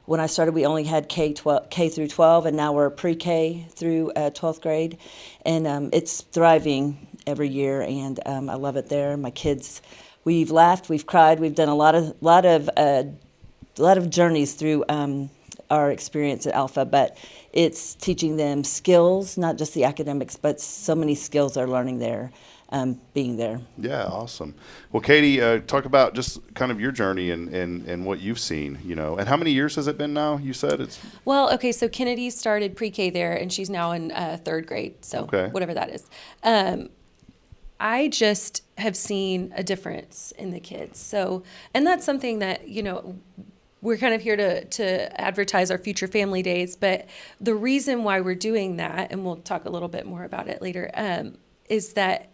When I started, we only had K through 12, and now we're pre-K through 12th grade, and it's thriving every year, and I love it there. My kids, we've laughed, we've cried, we've done a lot of journeys through our experience at Alpha, but it's teaching them skills, not just the academics, but so many skills they're learning there. Being there. Yeah, awesome. Well, Katie, talk about just kind of your journey and what you've seen, and how many years has it been now? You said it's... Well, okay, so Kennedy started pre-K there, and she's now in 3rd grade, so whatever that is. I just have seen a difference in the kids. So, and that's something that, we're kind of here to advertise our future family days, but the reason why we're doing that, and we'll talk a little bit more about it later, is that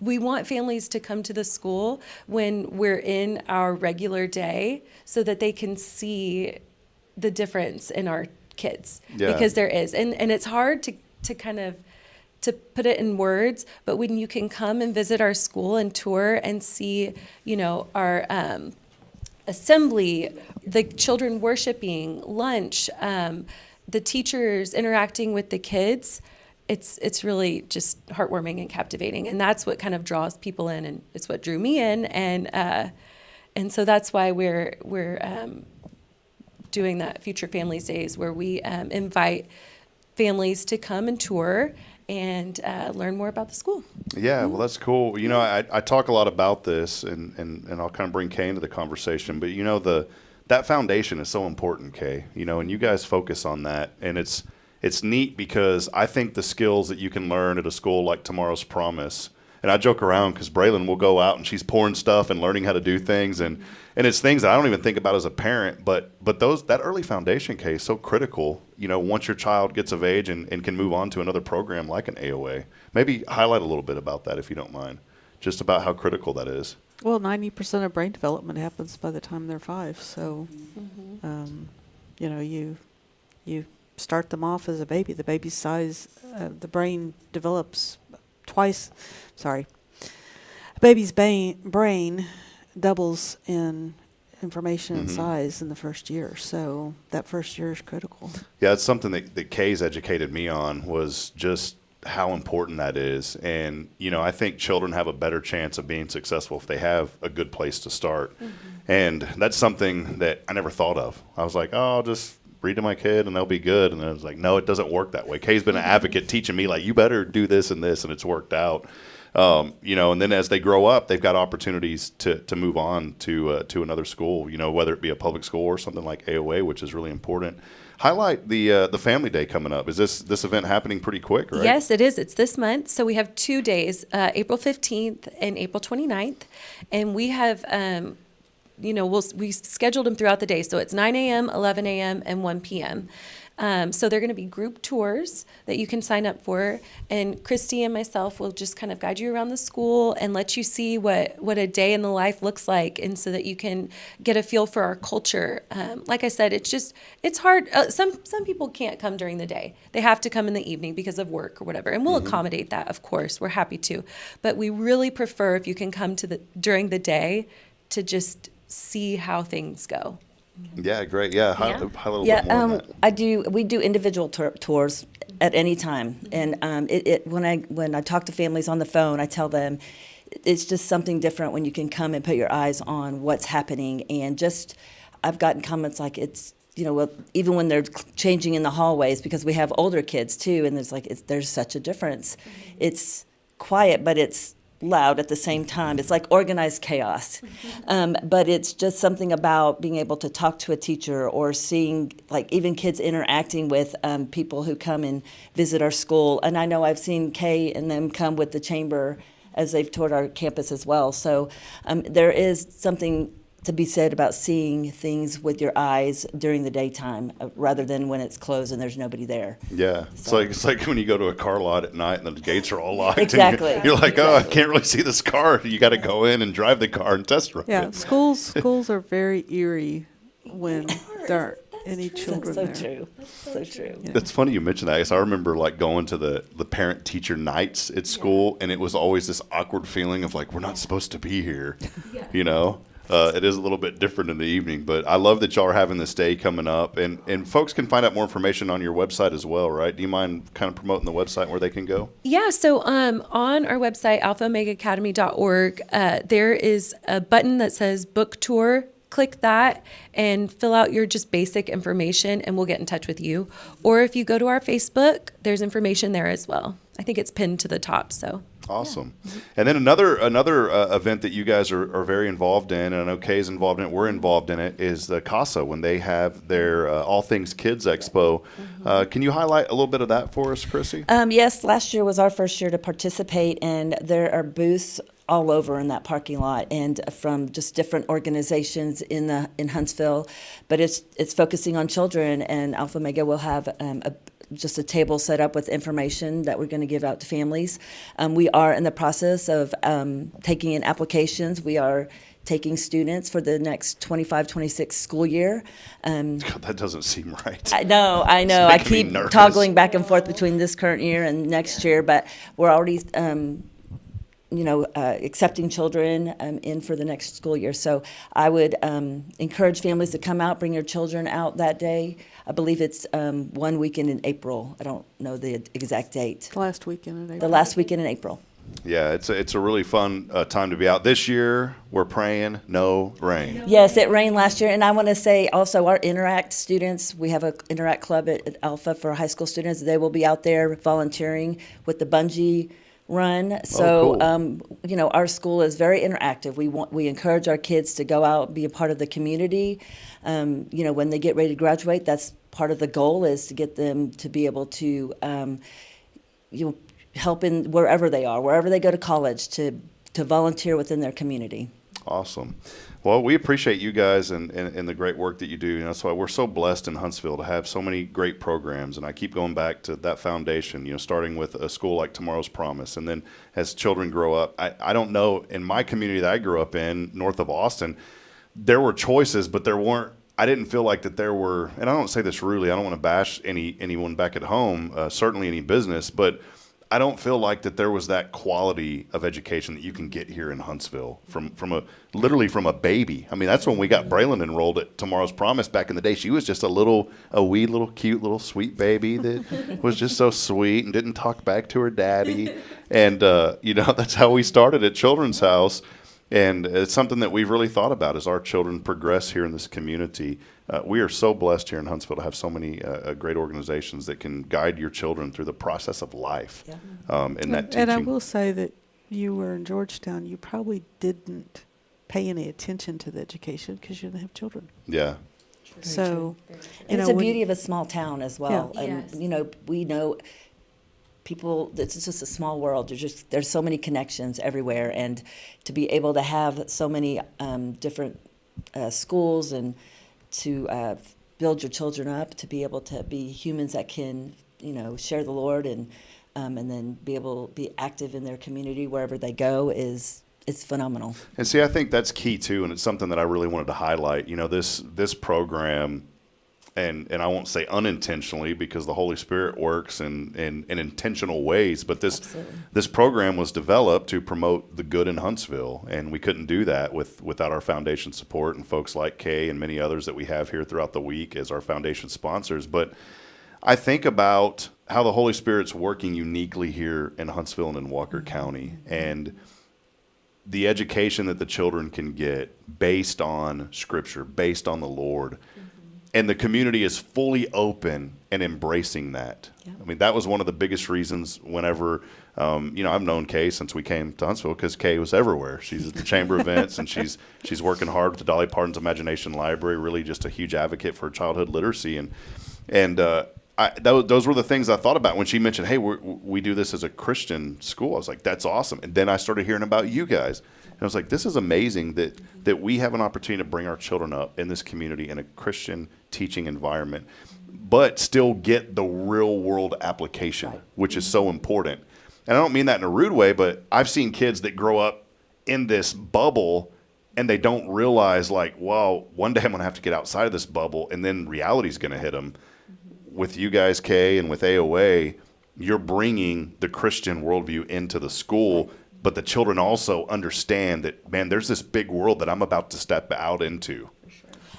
we want families to come to the school when we're in our regular day so that they can see the difference in our kids. Because there is. And it's hard to kind of to put it in words, but when you can come and visit our school and tour and see, our assembly, the children worshiping, lunch, the teachers interacting with the kids, it's really just heartwarming and captivating, and that's what kind of draws people in, and it's what drew me in, and And so that's why we're doing that Future Families Days, where we invite families to come and tour and learn more about the school. Yeah, well, that's cool. You know, I talk a lot about this, and I'll kind of bring Kay into the conversation. But, you know, that foundation is so important, Kay. You know, and you guys focus on that. And it's neat because I think the skills that you can learn at a school like Tomorrow's Promise, and I joke around because Braylon will go out and she's pouring stuff and learning how to do things. And it's things that I don't even think about as a parent. But that early foundation, Kay, is so critical, you know, once your child gets of age and can move on to another program like an AOA. Maybe highlight a little bit about that, if you don't mind, just about how critical that is. Well, 90% of brain development happens by the time they're 5. So, you know, you start them off as a baby. The baby's size, the brain develops twice. Sorry. A baby's brain doubles in information and size in the first year. So that first year is critical. Yeah, it's something that Kay's educated me on, was just how important that is. And, you know, I think children have a better chance of being successful if they have a good place to start. And that's something that I never thought of. I was like, oh, I'll just read to my kid and they'll be good. And I was like, no, it doesn't work that way. Kay's been an advocate teaching me, like, you better do this and this, and it's worked out. You know, and then as they grow up, they've got opportunities to move on to another school, you know, whether it be a public school or something like AOA, which is really important. Highlight the Family Day coming up. Is this event happening pretty quick, right? Yes, it is. It's this month. So we have 2 days, April 15th and April 29th. And we have, you know, we scheduled them throughout the day. So it's 9 a.m., 11 a.m., and 1 p.m. So they're going to be group tours that you can sign up for. And Christy and myself will just kind of guide you around the school and let you see what a day in the life looks like, and so that you can get a feel for our culture. Like I said, it's hard. Some people can't come during the day. They have to come in the evening because of work or whatever. And we'll accommodate that, of course. We're happy to. But we really prefer if you can come during the day to just see how things go. Yeah, great. Yeah, highlight a little bit more on that. We do individual tours at any time, and when I talk to families on the phone, I tell them it's just something different when you can come and put your eyes on what's happening. And just, I've gotten comments like, it's, you know, well, even when they're changing in the hallways, because we have older kids too, and there's such a difference. It's quiet, but it's loud at the same time. It's like organized chaos. But it's just something about being able to talk to a teacher, or seeing, like, even kids interacting with people who come and visit our school. And I know I've seen Kay and them come with the chamber as they've toured our campus as well. So there is something to be said about seeing things with your eyes during the daytime, rather than when it's closed and there's nobody there. Yeah, so. It's like when you go to a car lot at night and the gates are all locked. Exactly. And you're like, oh, I can't really see this car. You got to go in and drive the car and test drive Yeah, it. schools are very eerie when there aren't any children So there. true. So true. Yeah. It's funny you mentioned that, because I remember, like, going to the parent-teacher nights at school, and it was always this awkward feeling of, like, we're not supposed to be here, you know? It is a little bit different in the evening, but I love that y'all are having this day coming up, and folks can find out more information on your website as well, right? Do you mind kind of promoting the website where they can go? Yeah, so on our website, alphaomegaacademy.org, there is a button that says book tour. Click that and fill out your just basic information, and we'll get in touch with you. Or if you go to our Facebook, there's information there as well. I think it's pinned to the top, so. Awesome. And then another event that you guys are very involved in, and I know Kay's involved in it, we're involved in it, is the CASA, when they have their All Things Kids Expo. Can you highlight a little bit of that for us, Chrissy? Yes, last year was our first year to participate, and there are booths all over in that parking lot, and from just different organizations in Huntsville. But it's focusing on children, and Alpha Omega will have just a table set up with information that we're going to give out to families. We are in the process of taking in applications. We are taking students for the next 25-26 school year. God, that doesn't seem right. I know. I keep toggling back and forth between this current year and next year, but we're already accepting children in for the next school year. So I would encourage families to come out, bring your children out that day. I believe it's one weekend in April. I don't know the exact date. The last weekend in April. The last weekend in April. Yeah, it's a really fun time to be out. This year, we're praying no rain. Yes, it rained last year. And I want to say also our Interact students, we have an Interact club at Alpha for high school students. They will be out there volunteering with the bungee run. So, cool. Our school is very interactive. We encourage our kids to go out, be a part of the community. When they get ready to graduate, that's part of the goal, is to get them to be able to, help in wherever they are, wherever they go to college, to volunteer within their community. Awesome. Well, we appreciate you guys and the great work that you do. That's why we're so blessed in Huntsville to have so many great programs. And I keep going back to that foundation, starting with a school like Tomorrow's Promise. And then as children grow up, I don't know, in my community that I grew up in, north of Austin, there were choices, but I didn't feel like that there were, and I don't say this rudely, I don't want to bash anyone back at home, certainly any business, but I don't feel like that there was that quality of education that you can get here in Huntsville literally from a baby. I mean, that's when we got Braylon enrolled at Tomorrow's Promise back in the day. She was just a wee little cute little sweet baby that was just so sweet and didn't talk back to her daddy. And, that's how we started at Children's House. And it's something that we've really thought about as our children progress here in this community. We are so blessed here in Huntsville to have so many great organizations that can guide your children through the process of life. Yeah. In that teaching. And I will say that you were in Georgetown, you probably didn't pay any attention to the education because you didn't have children. Yeah. So, and it's the beauty of a small town as well. Yeah. And, we know people, it's just a small world. There's so many connections everywhere. And to be able to have so many different schools and to build your children up, to be able to be humans that can, share the Lord and then be able to be active in their community wherever they go it's phenomenal. And see, I think that's key too, and it's something that I really wanted to highlight. This program, and I won't say unintentionally because the Holy Spirit works in intentional ways, but this program was developed to promote the good in Huntsville, and we couldn't do that without our foundation support and folks like Kay and many others that we have here throughout the week as our foundation sponsors. But I think about how the Holy Spirit's working uniquely here in Huntsville and in Walker County, and the education that the children can get based on Scripture, based on the Lord. And the community is fully open and embracing that. Yeah. I mean, that was one of the biggest reasons whenever, I've known Kay since we came to Huntsville because Kay was everywhere. She's at the Chamber events and she's working hard with the Dolly Parton's Imagination Library, really just a huge advocate for childhood literacy. And those were the things I thought about when she mentioned, hey, we do this as a Christian school. I was like, that's awesome. And then I started hearing about you guys. And I was like, this is amazing that we have an opportunity to bring our children up in this community in a Christian teaching environment, but still get the real world application, which is so important. And I don't mean that in a rude way, but I've seen kids that grow up in this bubble and they don't realize one day I'm going to have to get outside of this bubble and then reality's going to hit them. With you guys, Kay, and with AOA, you're bringing the Christian worldview into the school, but the children also understand that, man, there's this big world that I'm about to step out into.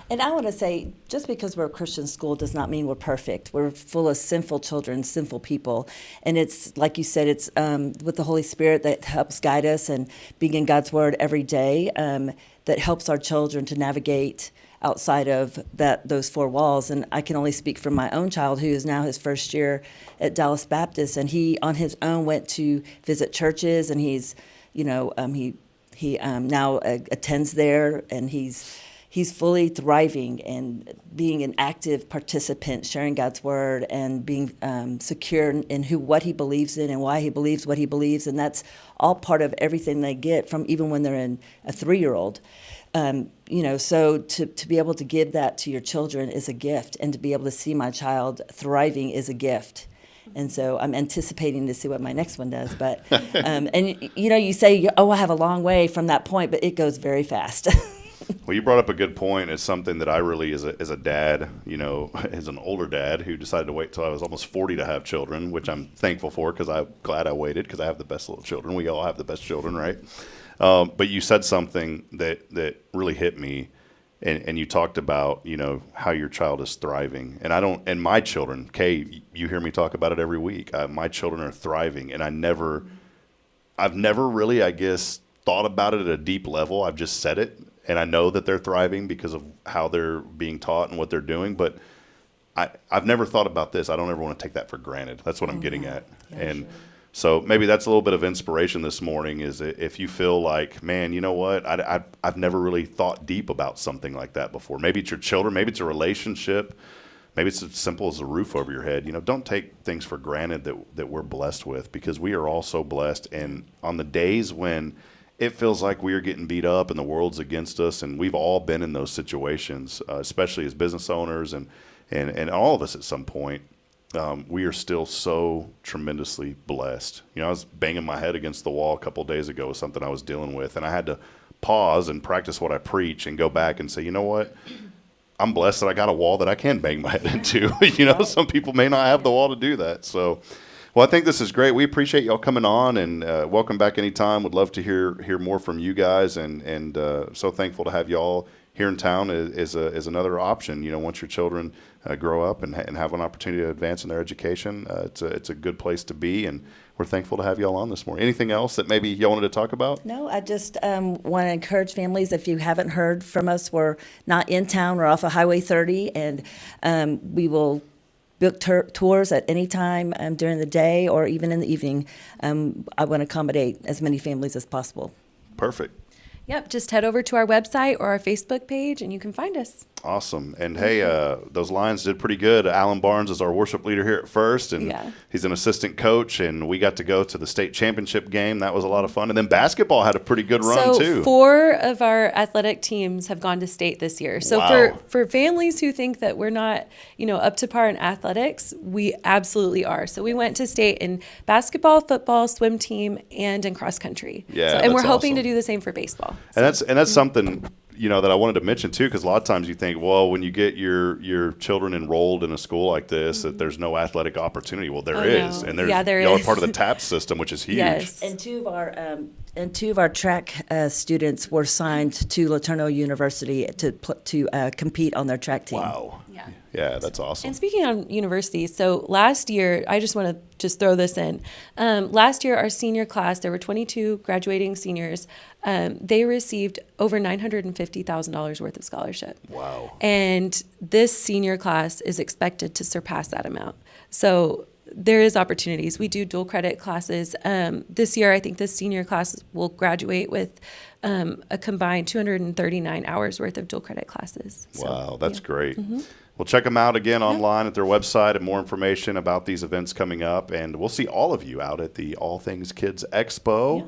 And I want to say, just because we're a Christian school does not mean we're perfect. We're full of sinful children, sinful people. And it's, like you said, it's with the Holy Spirit that helps guide us and being in God's Word every day that helps our children to navigate outside of those four walls. And I can only speak for my own child, who is now his first year at Dallas Baptist, and he on his own went to visit churches, and he's he now attends there, and he's fully thriving and being an active participant, sharing God's Word and being secure in what he believes in and why he believes what he believes. And that's all part of everything they get from even when they're in a 3-year-old. So to be able to give that to your children is a gift, and to be able to see my child thriving is a gift. And so I'm anticipating to see what my next one does. But, you say, I have a long way from that point, but it goes very fast. Well, you brought up a good point. It's something that I really, as a dad, as an older dad who decided to wait till I was almost 40 to have children, which I'm thankful for because I'm glad I waited because I have the best little children. We all have the best children, right? But you said something that really hit me, and you talked about, how your child is thriving. And my children, Kay, you hear me talk about it every week. My children are thriving, and I never I've never really, I guess, thought about it at a deep level. I've just said it, and I know that they're thriving because of how they're being taught and what they're doing. But I've never thought about this. I don't ever want to take that for granted. That's what I'm getting at. And so maybe that's a little bit of inspiration this morning is if you feel like, man, you know what? I've never really thought deep about something like that before. Maybe it's your children. Maybe it's a relationship. Maybe it's as simple as a roof over your head. Don't take things for granted that we're blessed with, because we are all so blessed. And on the days when it feels like we are getting beat up and the world's against us, and we've all been in those situations, especially as business owners and all of us at some point, we are still so tremendously blessed. I was banging my head against the wall a couple of days ago with something I was dealing with, and I had to pause and practice what I preach and go back and say, you know what? I'm blessed that I got a wall that I can bang my head into. Some people may not have the wall to do that. So, well, I think this is great. We appreciate y'all coming on, and welcome back anytime. Would love to hear more from you guys, and so thankful to have y'all here in town is another option. Once your children grow up and have an opportunity to advance in their education, it's a good place to be, and we're thankful to have y'all on this morning. Anything else that maybe y'all wanted to talk about? No, I just want to encourage families, if you haven't heard from us, we're not in town. We're off of Highway 30, and we will book tours at any time during the day or even in the evening. I want to accommodate as many families as possible. Perfect. Yep, just head over to our website or our Facebook page and you can find us. Awesome. And hey, those Lions did pretty good. Alan Barnes is our worship leader here at First, and he's an assistant coach, and we got to go to the state championship game. That was a lot of fun. And then basketball had a pretty good run too. So 4 of our athletic teams have gone to state this year. So for families who think that we're not, up to par in athletics, we absolutely are. So we went to state in basketball, football, swim team, and in cross country. Yeah, and we're hoping to do the same for baseball. And that's something that I wanted to mention too, because a lot of times you think, well, when you get your children enrolled in a school like this, that there's no athletic opportunity. Well, there is, and there's y'all are part of the TAP system, which is huge. Yes. And two of our track students were signed to LeTourneau University to compete on their track team. Wow. Yeah, that's awesome. And speaking on universities, so last year, I just want to throw this in. Last year, our senior class, there were 22 graduating seniors. They received over $950,000 worth of scholarship. Wow. And this senior class is expected to surpass that amount. So there is opportunities. We do dual credit classes. This year, I think this senior class will graduate with a combined 239 hours worth of dual credit classes. Wow, that's great. Mm-hmm. Well, check them out again online at their website and more information about these events coming up. And we'll see all of you out at the All Things Kids Expo. Yeah.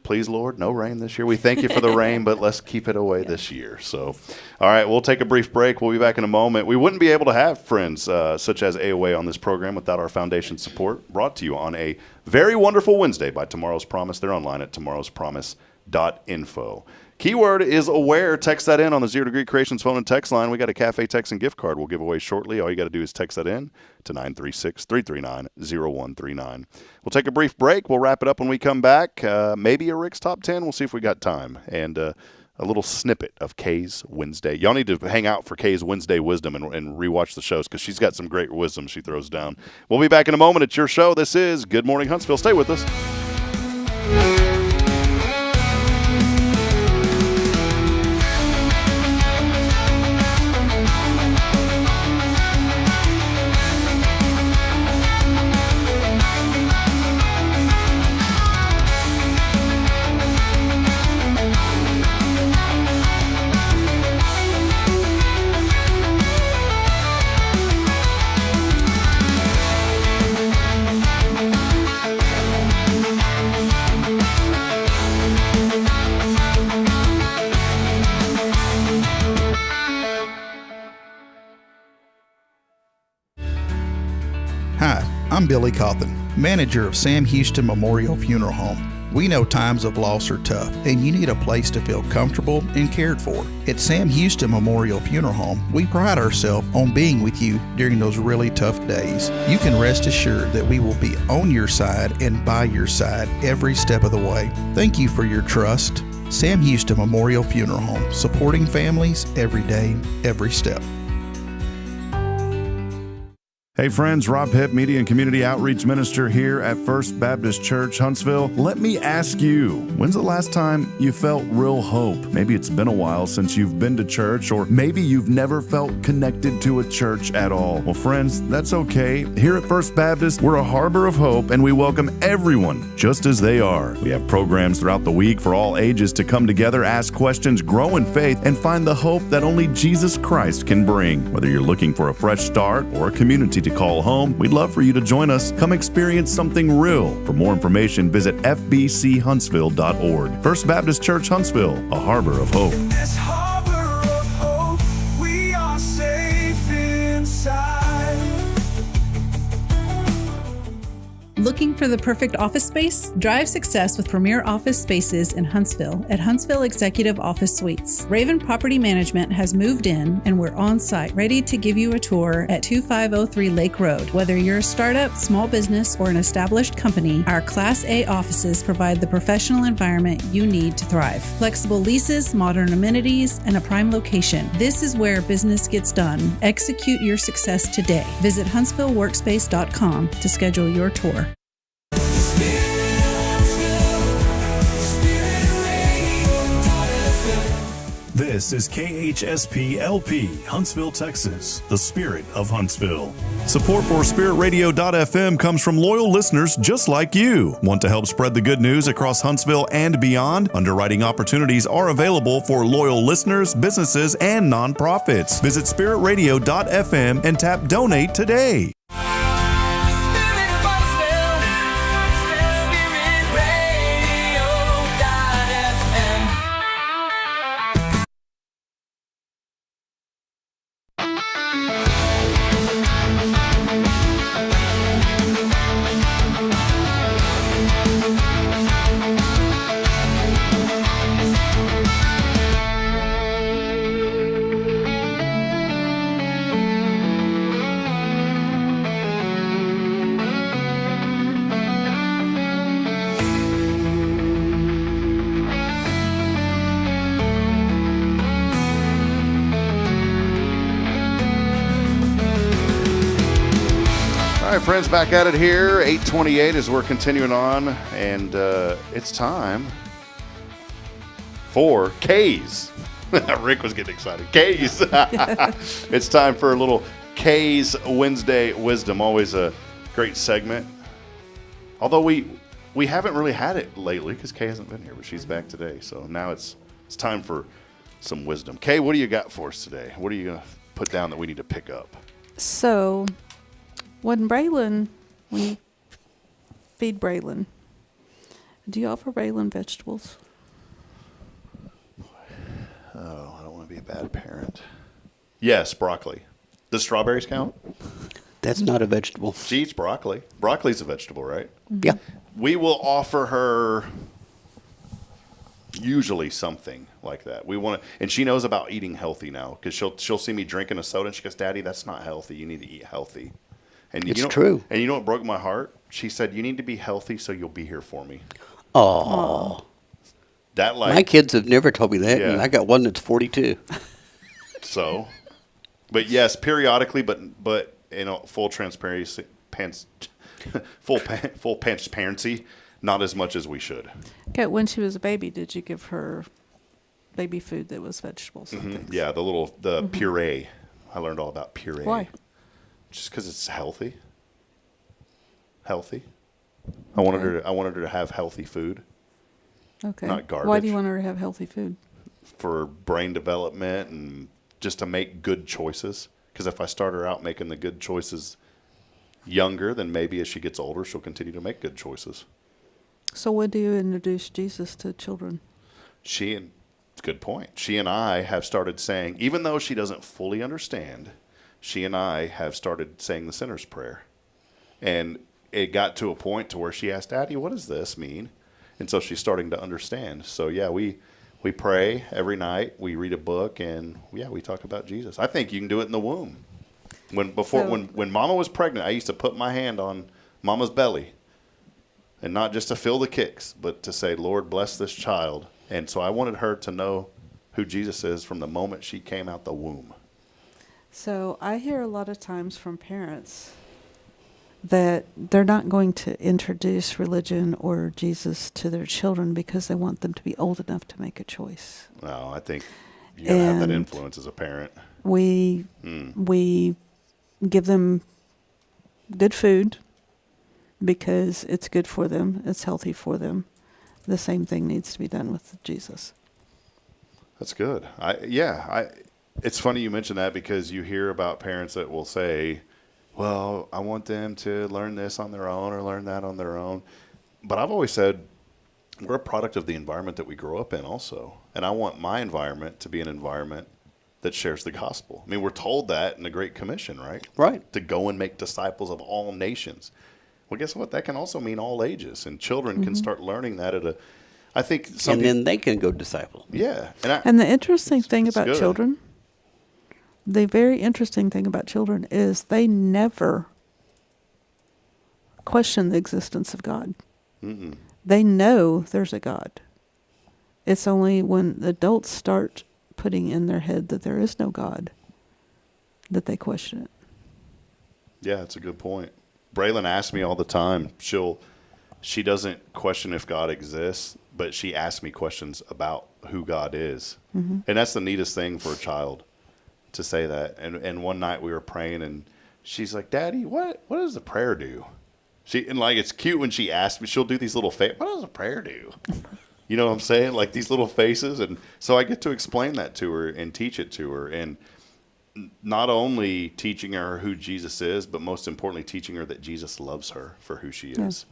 Please, Lord, no rain this year. We thank you for the rain, but let's keep it away this year. So, all right, we'll take a brief break. We'll be back in a moment. We wouldn't be able to have friends such as AOA on this program without our foundation support, brought to you on a very wonderful Wednesday by Tomorrow's Promise. They're online at tomorrowspromise.info. Keyword is aware. Text that in on the 0 Degree Creations phone and text line. We got a cafe text and gift card we'll give away shortly. All you got to do is text that in to 936-339-0139. We'll take a brief break. We'll wrap it up when we come back. Maybe a Rick's Top 10. We'll see if we got time. And a little snippet of Kay's Wednesday. Y'all need to hang out for Kay's Wednesday wisdom and rewatch the shows, because she's got some great wisdom she throws down. We'll be back in a moment. It's your show. This is Good Morning Huntsville. Stay with us. Hi, I'm Billy Cawthon, manager of Sam Houston Memorial Funeral Home. We know times of loss are tough, and you need a place to feel comfortable and cared for. At Sam Houston Memorial Funeral Home, we pride ourselves on being with you during those really tough days. You can rest assured that we will be on your side and by your side every step of the way. Thank you for your trust. Sam Houston Memorial Funeral Home, supporting families every day, every step. Hey friends, Rob Hipp, Media and Community Outreach Minister here at First Baptist Church, Huntsville. Let me ask you, when's the last time you felt real hope? Maybe it's been a while since you've been to church, or maybe you've never felt connected to a church at all. Well, friends, that's okay. Here at First Baptist, we're a harbor of hope, and we welcome everyone just as they are. We have programs throughout the week for all ages to come together, ask questions, grow in faith, and find the hope that only Jesus Christ can bring. Whether you're looking for a fresh start or a community to call home, we'd love for you to join us. Come experience something real. For more information, visit fbchuntsville.org. First Baptist Church Huntsville, a harbor of hope. This harbor of hope, we are safe inside. Looking for the perfect office space? Drive success with premier office spaces in Huntsville at Huntsville Executive Office Suites. Raven Property Management has moved in, and we're on site, ready to give you a tour at 2503 Lake Road. Whether you're a startup, small business, or an established company, our Class A offices provide the professional environment you need to thrive. Flexible leases, modern amenities, and a prime location. This is where business gets done. Execute your success today. Visit HuntsvilleWorkspace.com to schedule your tour. This is KHSP LP, Huntsville, Texas, the spirit of Huntsville. Support for SpiritRadio.fm comes from loyal listeners just like you. Want to help spread the good news across Huntsville and beyond? Underwriting opportunities are available for loyal listeners, businesses, and nonprofits. Visit SpiritRadio.fm and tap Donate today. All right, friends, back at it here. 8:28 as we're continuing on, and it's time for K's. Rick was getting excited. K's. It's time for a little K's Wednesday Wisdom. Always a great segment. Although we haven't really had it lately because Kay hasn't been here, but she's back today. So now it's time for some wisdom. Kay, what do you got for us today? What are you going to put down that we need to pick up? So, when you feed Braylon, do you offer Braylon vegetables? Oh, I don't want to be a bad parent. Yes, broccoli. Does strawberries count? That's not a vegetable. She eats broccoli. Broccoli's a vegetable, right? Yeah. We will offer her usually something like that. We want to, and she knows about eating healthy now because she'll see me drinking a soda and she goes, "Daddy, that's not healthy. You need to eat healthy." And It's true. And you know what broke my heart? She said, "You need to be healthy so you'll be here for me." Oh. That my kids have never told me that, and Yeah. I got one that's 42. So, but yes, periodically, but full transparency, full transparency, not as much as we should. Okay, when she was a baby, did you give her baby food that was vegetables and things? Yeah, the puree. I learned all about puree. Why? Just because it's healthy. Healthy. I wanted her to have healthy food. Okay. Not garbage. Why do you want her to have healthy food? For brain development and just to make good choices. Because if I start her out making the good choices younger, then maybe as she gets older, she'll continue to make good choices. So when do you introduce Jesus to children? Good point. She and I have started saying, even though she doesn't fully understand, she and I have started saying the sinner's prayer. And it got to a point to where she asked, "Daddy, what does this mean?" And so she's starting to understand. So yeah, we pray every night. We read a book, and we talk about Jesus. I think you can do it in the womb. When Mama was pregnant, I used to put my hand on Mama's belly, and not just to feel the kicks, but to say, "Lord, bless this child." And so I wanted her to know who Jesus is from the moment she came out the womb. So I hear a lot of times from parents that they're not going to introduce religion or Jesus to their children because they want them to be old enough to make a choice. No, I think you gotta have that And influence as a parent. We give them good food because it's good for them, it's healthy for them. The same thing needs to be done with Jesus. That's good. It's funny you mention that because you hear about parents that will say, well, I want them to learn this on their own or learn that on their own. But I've always said we're a product of the environment that we grow up in also. And I want my environment to be an environment that shares the gospel. I mean, we're told that in the Great Commission, right? Right. To go and make disciples of all nations. Well, guess what? That can also mean all ages. And children can start learning that I think and then they can go disciple. Yeah. And the interesting thing about good. children, the very interesting thing about children is they never question the existence of God. Mm-mm. They know there's a God. It's only when adults start putting in their head that there is no God that they question it. Yeah, that's a good point. Braylon asks me all the time. She doesn't question if God exists, but she asks me questions about who God is. Mm-hmm. And that's the neatest thing for a child to say that. And one night we were praying and she's like, Daddy, what does the prayer do? It's cute when she asks me, she'll do these little what does a prayer do? You know what I'm saying? Like these little faces. And so I get to explain that to her and teach it to her. And not only teaching her who Jesus is, but most importantly, teaching her that Jesus loves her for who she is.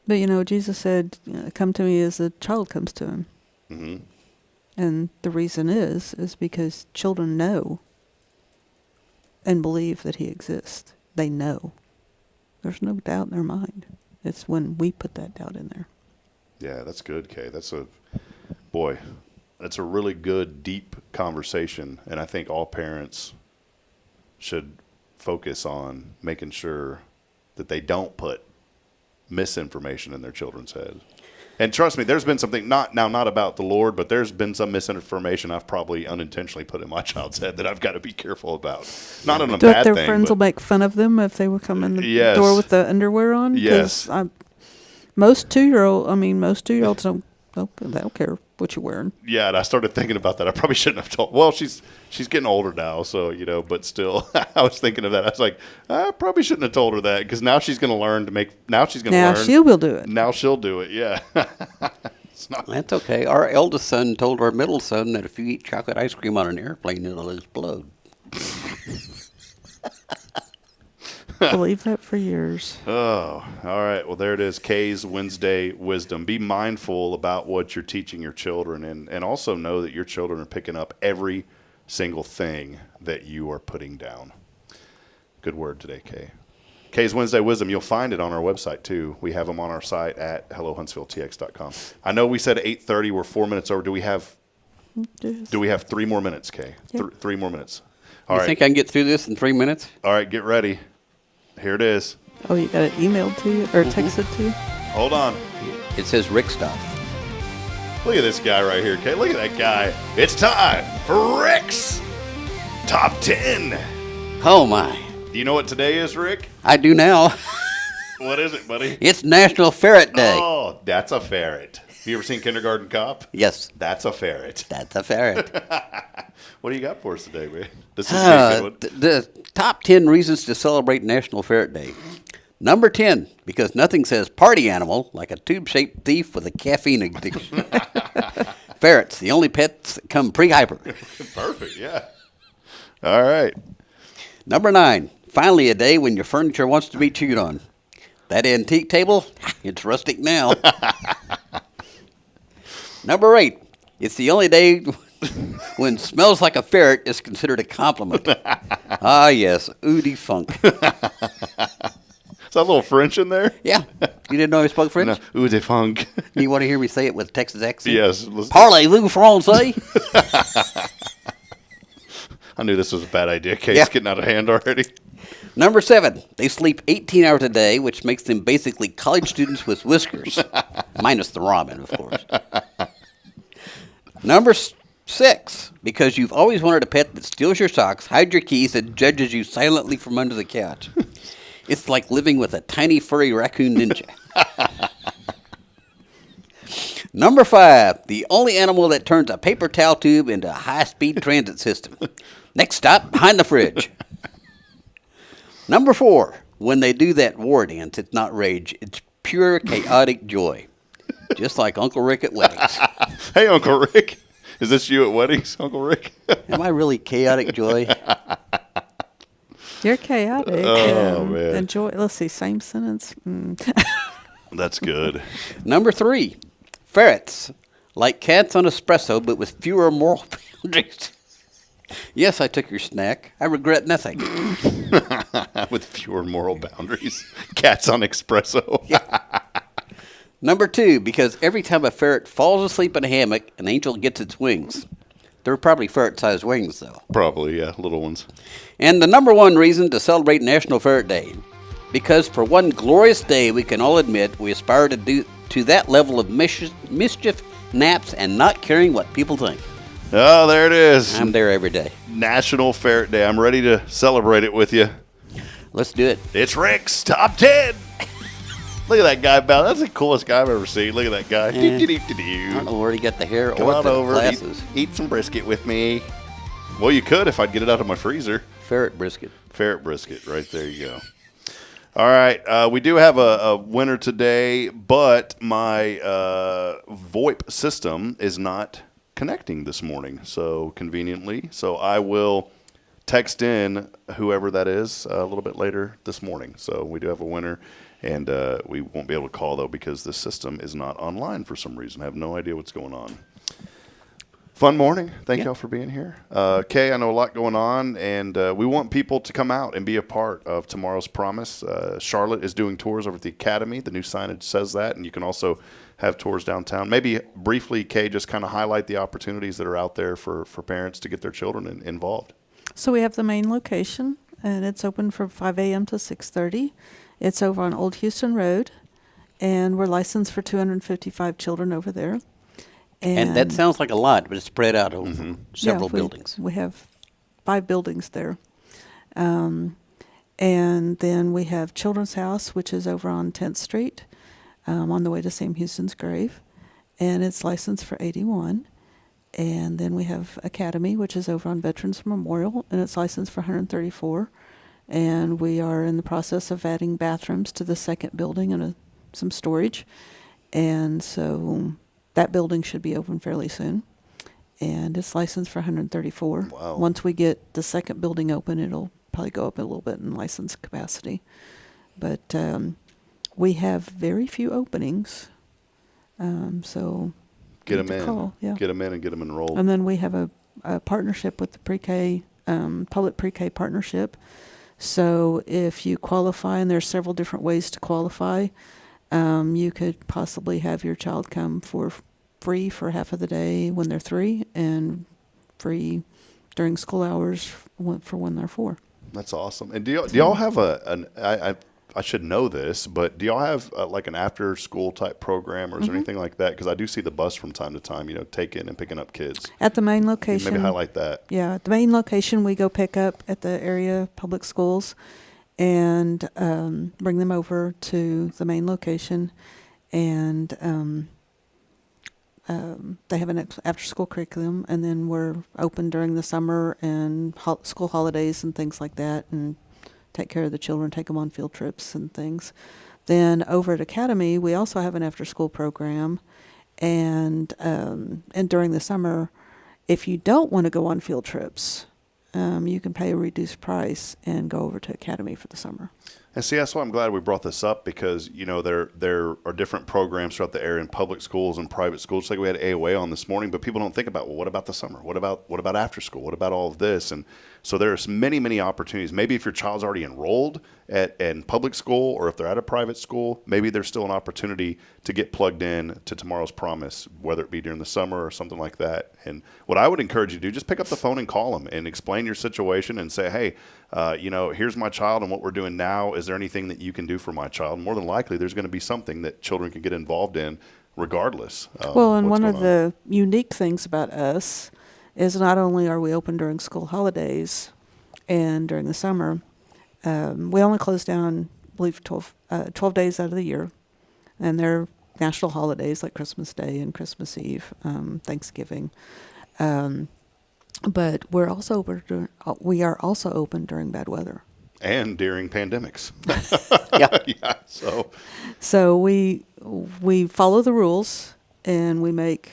But, Jesus said, come to me as a child comes to him. Mm-hmm. And the reason is because children know and believe that he exists. They know. There's no doubt in their mind. It's when we put that doubt in there. Yeah, that's good, Kay. That's a really good, deep conversation. And I think all parents should focus on making sure that they don't put misinformation in their children's heads. And trust me, there's been something, not about the Lord, but there's been some misinformation I've probably unintentionally put in my child's head that I've got to be careful about. Not in a bad thing. Their friends will make fun of them if they would come in the Yes. door with the underwear on? Yes. Most 2-year-olds they don't care what you're wearing. Yeah, and I started thinking about that. I probably shouldn't have told. Well, she's getting older now, so but still, I was thinking of that. I was like, I probably shouldn't have told her that because now she's going to learn to make. Now she's going to learn. Now she will do it. Now she'll do it. Yeah. That's okay. Our eldest son told our middle son that if you eat chocolate ice cream on an airplane, it'll explode. Believe that for years. Oh, all right. Well, there it is. Kay's Wednesday wisdom. Be mindful about what you're teaching your children and also know that your children are picking up every single thing that you are putting down. Good word today, Kay. Kay's Wednesday wisdom. You'll find it on our website, too. We have them on our site at hellohuntsvilletx.com. I know we said 8:30. We're 4 minutes over. Do we have 3 more minutes, Kay? Yep. 3 more minutes. All right. Think I can get through this in 3 minutes? All right, get ready. Here it is. Oh, you got it emailed to you or texted to you? Hold on. It says Rick stuff. Look at this guy right here, Kay. Look at that guy. It's time for Rick's Top 10. Oh, my. Do you know what today is, Rick? I do now. What is it, buddy? It's National Ferret Day. Oh, that's a ferret. Have you ever seen Kindergarten Cop? Yes. That's a ferret. That's a ferret. What do you got for us today, man? This is a good one. The top 10 reasons to celebrate National Ferret Day. Number 10, because nothing says party animal like a tube-shaped thief with a caffeine addiction. Ferrets, the only pets that come pre-hyper. Perfect, yeah. All right. Number 9, finally a day when your furniture wants to be chewed on. That antique table, it's rustic now. Number 8, it's the only day when smells like a ferret is considered a compliment. Ah, yes, Oodie Funk. Is that a little French in there? Yeah. You didn't know I spoke French? No, Oodie Funk. You want to hear me say it with a Texas accent? Yes. Parlez-vous français? I knew this was a bad idea. Kate's getting out of hand already. Number 7, they sleep 18 hours a day, which makes them basically college students with whiskers. Minus the ramen, of course. Number 6, because you've always wanted a pet that steals your socks, hides your keys, and judges you silently from under the couch. It's like living with a tiny furry raccoon ninja. Number 5, the only animal that turns a paper towel tube into a high-speed transit system. Next stop, behind the fridge. Number 4, when they do that war dance, it's not rage, it's pure chaotic joy. Just like Uncle Rick at weddings. Hey, Uncle Rick. Is this you at weddings, Uncle Rick? Am I really chaotic joy? You're chaotic. Oh, man. And joy. Let's see, same sentence. That's good. Number 3, ferrets. Like cats on espresso, but with fewer moral boundaries. Yes, I took your snack. I regret nothing. With fewer moral boundaries. Cats on espresso. Number 2, because every time a ferret falls asleep in a hammock, an angel gets its wings. They're probably ferret-sized wings, though. Probably, yeah, little ones. And the number 1 reason to celebrate National Ferret Day. Because for one glorious day, we can all admit we aspire to that level of mischief, naps, and not caring what people think. Oh, there it is. I'm there every day. National Ferret Day. I'm ready to celebrate it with you. Let's do it. It's Rick's Top 10. Look at that guy, Bal. That's the coolest guy I've ever seen. Look at that guy. I don't know where he got the hair Come or on the over. glasses. Eat some brisket with me. Well, you could if I'd get it out of my freezer. Ferret brisket. Ferret brisket. Right there you go. All right. We do have a winner today, but my VoIP system is not connecting this morning, so conveniently. So I will text in whoever that is a little bit later this morning. So we do have a winner. And we won't be able to call, though, because the system is not online for some reason. I have no idea what's going on. Fun morning. Thank y'all for being here. Kay, I know a lot going on, and we want people to come out and be a part of tomorrow's promise. Charlotte is doing tours over at the Academy. The new signage says that, and you can also have tours downtown. Maybe briefly, Kay, just kind of highlight the opportunities that are out there for parents to get their children involved. So we have the main location, and it's open from 5 a.m. to 6:30. It's over on Old Houston Road, and we're licensed for 255 children over there. And that sounds like a lot, but it's spread out over several buildings. We have 5 buildings there. And then we have Children's House, which is over on 10th Street, on the way to Sam Houston's grave, and it's licensed for 81. And then we have Academy, which is over on Veterans Memorial, and it's licensed for 134. And we are in the process of adding bathrooms to the second building and some storage. And so that building should be open fairly soon. And it's licensed for 134. Wow. Once we get the second building open, it'll probably go up a little bit in license capacity. But we have very few openings. So get them in. Call, yeah. Get them in and get them enrolled. And then we have a partnership with the pre-K, public pre-K partnership. So if you qualify, and there's several different ways to qualify, you could possibly have your child come for free for half of the day when they're 3 and free during school hours for when they're 4. That's awesome. And do y'all have I should know this, but do y'all have like an after school type program, or is there anything like that? Because I do see the bus from time to time, taking and picking up kids. At the main location. Maybe highlight that. Yeah, at the main location, we go pick up at the area public schools and bring them over to the main location. And they have an after school curriculum, and then we're open during the summer and school holidays and things like that, and take care of the children, take them on field trips and things. Then over at Academy, we also have an after-school program, and during the summer, if you don't want to go on field trips, you can pay a reduced price and go over to Academy for the summer. And see, that's why I'm glad we brought this up, because there are different programs throughout the area in public schools and private schools. Just like we had AOA on this morning, but people don't think about, well, what about the summer? What about after school? What about all of this? And so there's many opportunities. Maybe if your child's already enrolled in public school, or if they're at a private school, maybe there's still an opportunity to get plugged in to Tomorrow's Promise, whether it be during the summer or something like that. And what I would encourage you to do, just pick up the phone and call them and explain your situation and say, hey, here's my child and what we're doing now. Is there anything that you can do for my child? More than likely, there's going to be something that children can get involved in regardless. Well, and one of the unique things about us is not only are we open during school holidays and during the summer, we only close down believe 12 days out of the year, and they're national holidays like Christmas Day and Christmas Eve, Thanksgiving. But we are also open during bad weather and during pandemics. Yeah. So we follow the rules, and we make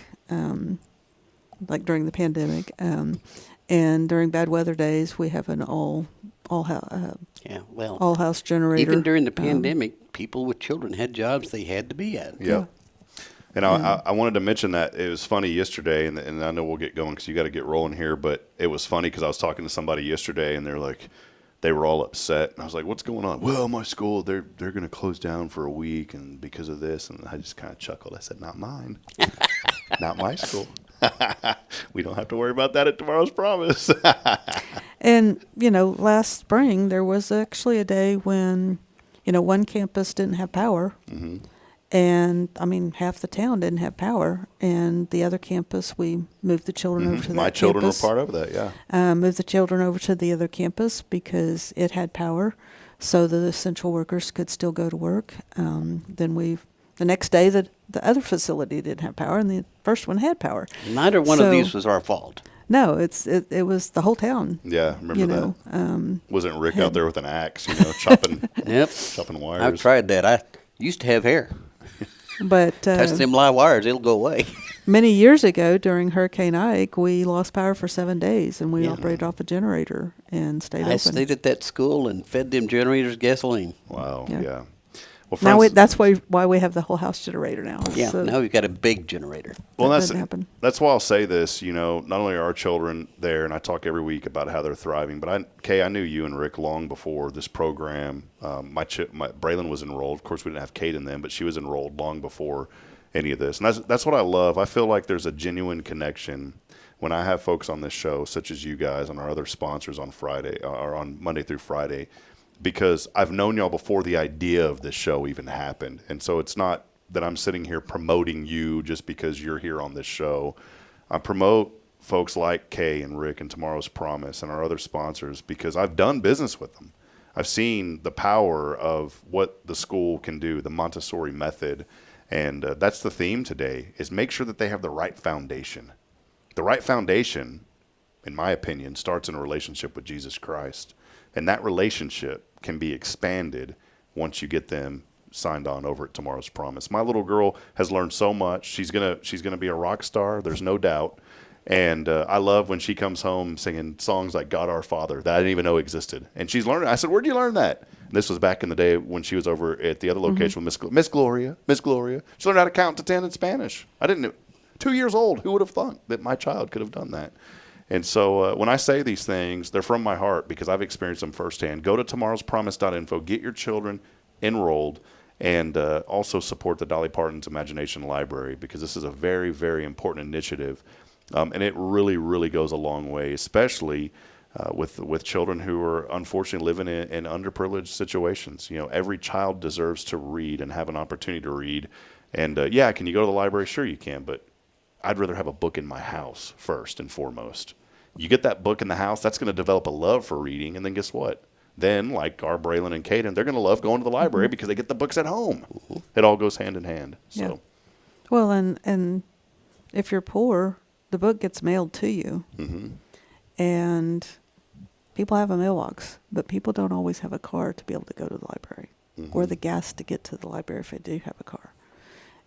like during the pandemic, and during bad weather days we have an all house generator. Even during the pandemic, people with children had jobs they had to be at. Yeah. And I wanted to mention that it was funny yesterday, and I know we'll get going because you got to get rolling here, but it was funny because I was talking to somebody yesterday, and they were all upset. And I was like, what's going on? Well, my school, they're going to close down for a week and because of this. And I just kind of chuckled. I said, not mine. Not my school. We don't have to worry about that at Tomorrow's Promise. And, last spring there was actually a day when, one campus didn't have power. Mm-hmm. And, half the town didn't have power. And the other campus, we moved the children over to that campus. My children were part of that, yeah. Moved the children over to the other campus because it had power, so the essential workers could still go to work. The next day, the other facility didn't have power, and the first one had power. Neither one of these was our fault. No, it was the whole town. Yeah, remember that. Wasn't Rick out there with an axe, chopping, chopping wires? I've tried that. I used to have hair. But touch them live wires, it'll go away. Many years ago, during Hurricane Ike, we lost power for 7 days, and we operated off a generator and stayed open. I stayed at that school and fed them generators gasoline. Wow, yeah. Well, now that's why we have the whole house generator now. Yeah, so now we've got a big generator. Well, that's why I'll say this. Not only are our children there, and I talk every week about how they're thriving, but Kay, I knew you and Rick long before this program. My Braylon was enrolled. Of course, we didn't have Kate in them, but she was enrolled long before any of this. And that's what I love. I feel like there's a genuine connection when I have folks on this show, such as you guys and our other sponsors on Friday or on Monday through Friday, because I've known y'all before the idea of this show even happened. And so it's not that I'm sitting here promoting you just because you're here on this show. I promote folks like Kay and Rick and Tomorrow's Promise and our other sponsors because I've done business with them. I've seen the power of what the school can do, the Montessori method. And that's the theme today, is make sure that they have the right foundation. The right foundation, in my opinion, starts in a relationship with Jesus Christ. And that relationship can be expanded once you get them signed on over at Tomorrow's Promise. My little girl has learned so much. She's gonna be a rock star. There's no doubt. And I love when she comes home singing songs like God Our Father that I didn't even know existed. And she's learning. I said, where'd you learn that? And this was back in the day when she was over at the other location with Miss Gloria. Miss Gloria. She learned how to count to 10 in Spanish. I didn't know. 2 years old. Who would have thought that my child could have done that? And so when I say these things, they're from my heart because I've experienced them firsthand. Go to tomorrowspromise.info, get your children enrolled, and also support the Dolly Parton's Imagination Library because this is a very, very important initiative. And it really, really goes a long way, especially with children who are unfortunately living in underprivileged situations. Every child deserves to read and have an opportunity to read. And can you go to the library? Sure you can, but I'd rather have a book in my house first and foremost. You get that book in the house, that's going to develop a love for reading, and then guess what? Then, like our Braylon and Caden, they're going to love going to the library because they get the books at home. It all goes hand in hand. So. Yeah. Well, and if you're poor, the book gets mailed to you. Mm-hmm. And people have a mailbox, but people don't always have a car to be able to go to the library or the gas to get to the library if they do have a car.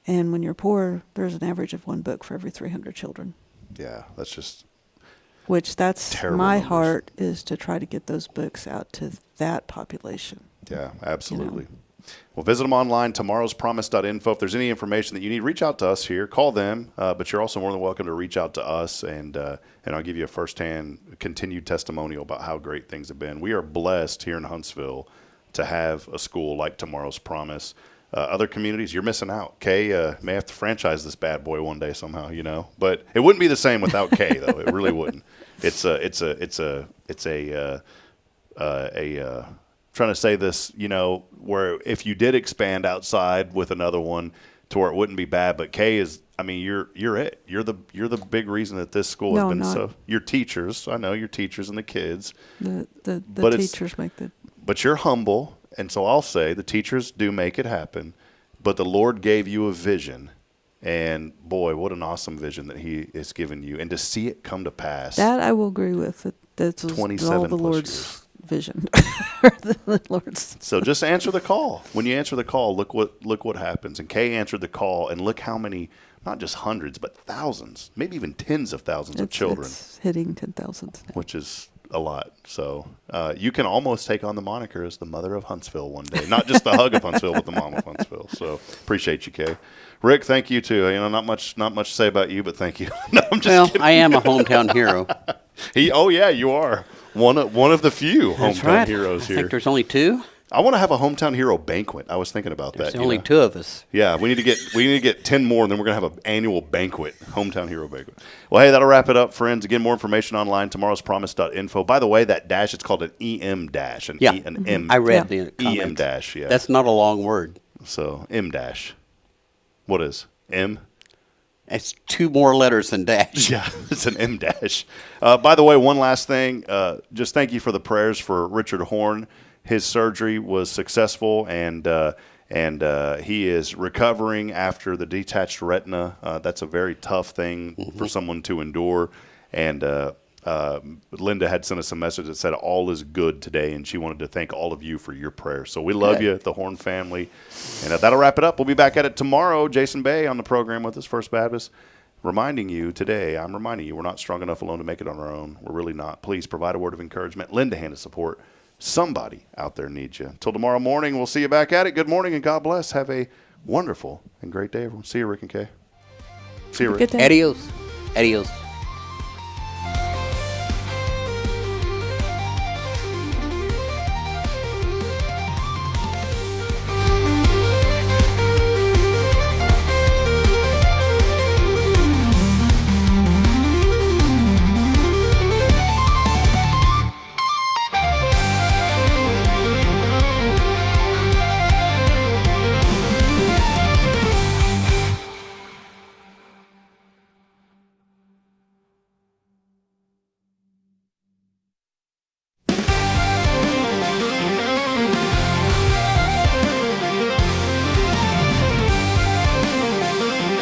And when you're poor, there's an average of one book for every 300 children. Yeah, that's just that's terrible my numbers. Heart is to try to get those books out to that population. Yeah, absolutely. Well, visit them online, tomorrowspromise.info. If there's any information that you need, reach out to us here. Call them, but you're also more than welcome to reach out to us, and I'll give you a firsthand continued testimonial about how great things have been. We are blessed here in Huntsville to have a school like Tomorrow's Promise. Other communities, you're missing out. Kay may have to franchise this bad boy one day somehow, but it wouldn't be the same without Kay, though. It really wouldn't. It's a trying to say this, where if you did expand outside with another one to where it wouldn't be bad, but Kay is, you're it. You're the big reason that this school has been so. Your teachers, I know your teachers and the kids. The teachers make the. But you're humble And so I'll say the teachers do make it happen, but the Lord gave you a vision. And boy, what an awesome vision that He has given you. And to see it come to pass. That I will agree with. That's all 27 the plus Lord's years. vision. The Lord's. So just answer the call. When you answer the call, look what happens. And Kay answered the call, and look how many, not just hundreds, but thousands, maybe even tens of thousands of children. It's hitting 10,000. Which is a lot. So you can almost take on the moniker as the mother of Huntsville one day. Not just the hug of Huntsville, but the mom of Huntsville. So appreciate you, Kay. Rick, thank you too. Not much to say about you, but thank you. No, I'm just kidding. I am a hometown hero. Oh yeah, you are one of the few That's hometown right. heroes I here. think there's only 2. I want to have a hometown hero banquet. I was thinking about There's that. only 2 of us. Yeah, we need to get 10 more, and then we're gonna have an annual banquet, hometown hero banquet. Well, hey, that'll wrap it up, friends. Again, more information online, tomorrowspromise.info. By the way, that dash, it's called an EM dash, an M. I read the comments. EM dash. Yeah, that's not a long word. So M dash. What is M? It's 2 more letters than dash. Yeah, it's an M dash. By the way, one last thing. Just thank you for the prayers for Richard Horn. His surgery was successful, and he is recovering after the detached retina. That's a very tough thing for someone to endure. And Linda had sent us a message that said all is good today, and she wanted to thank all of you for your prayers. So we love you, the Horn family. And that'll wrap it up. We'll be back at it tomorrow. Jason Bay on the program with us, First Baptist. I'm reminding you, we're not strong enough alone to make it on our own. We're really not. Please provide a word of encouragement. Lend a hand of support. Somebody out there needs you. Until tomorrow morning, we'll see you back at it. Good morning and God bless. Have a wonderful and great day, everyone. See you, Rick and Kay. See you, Rick. Adios. Adios.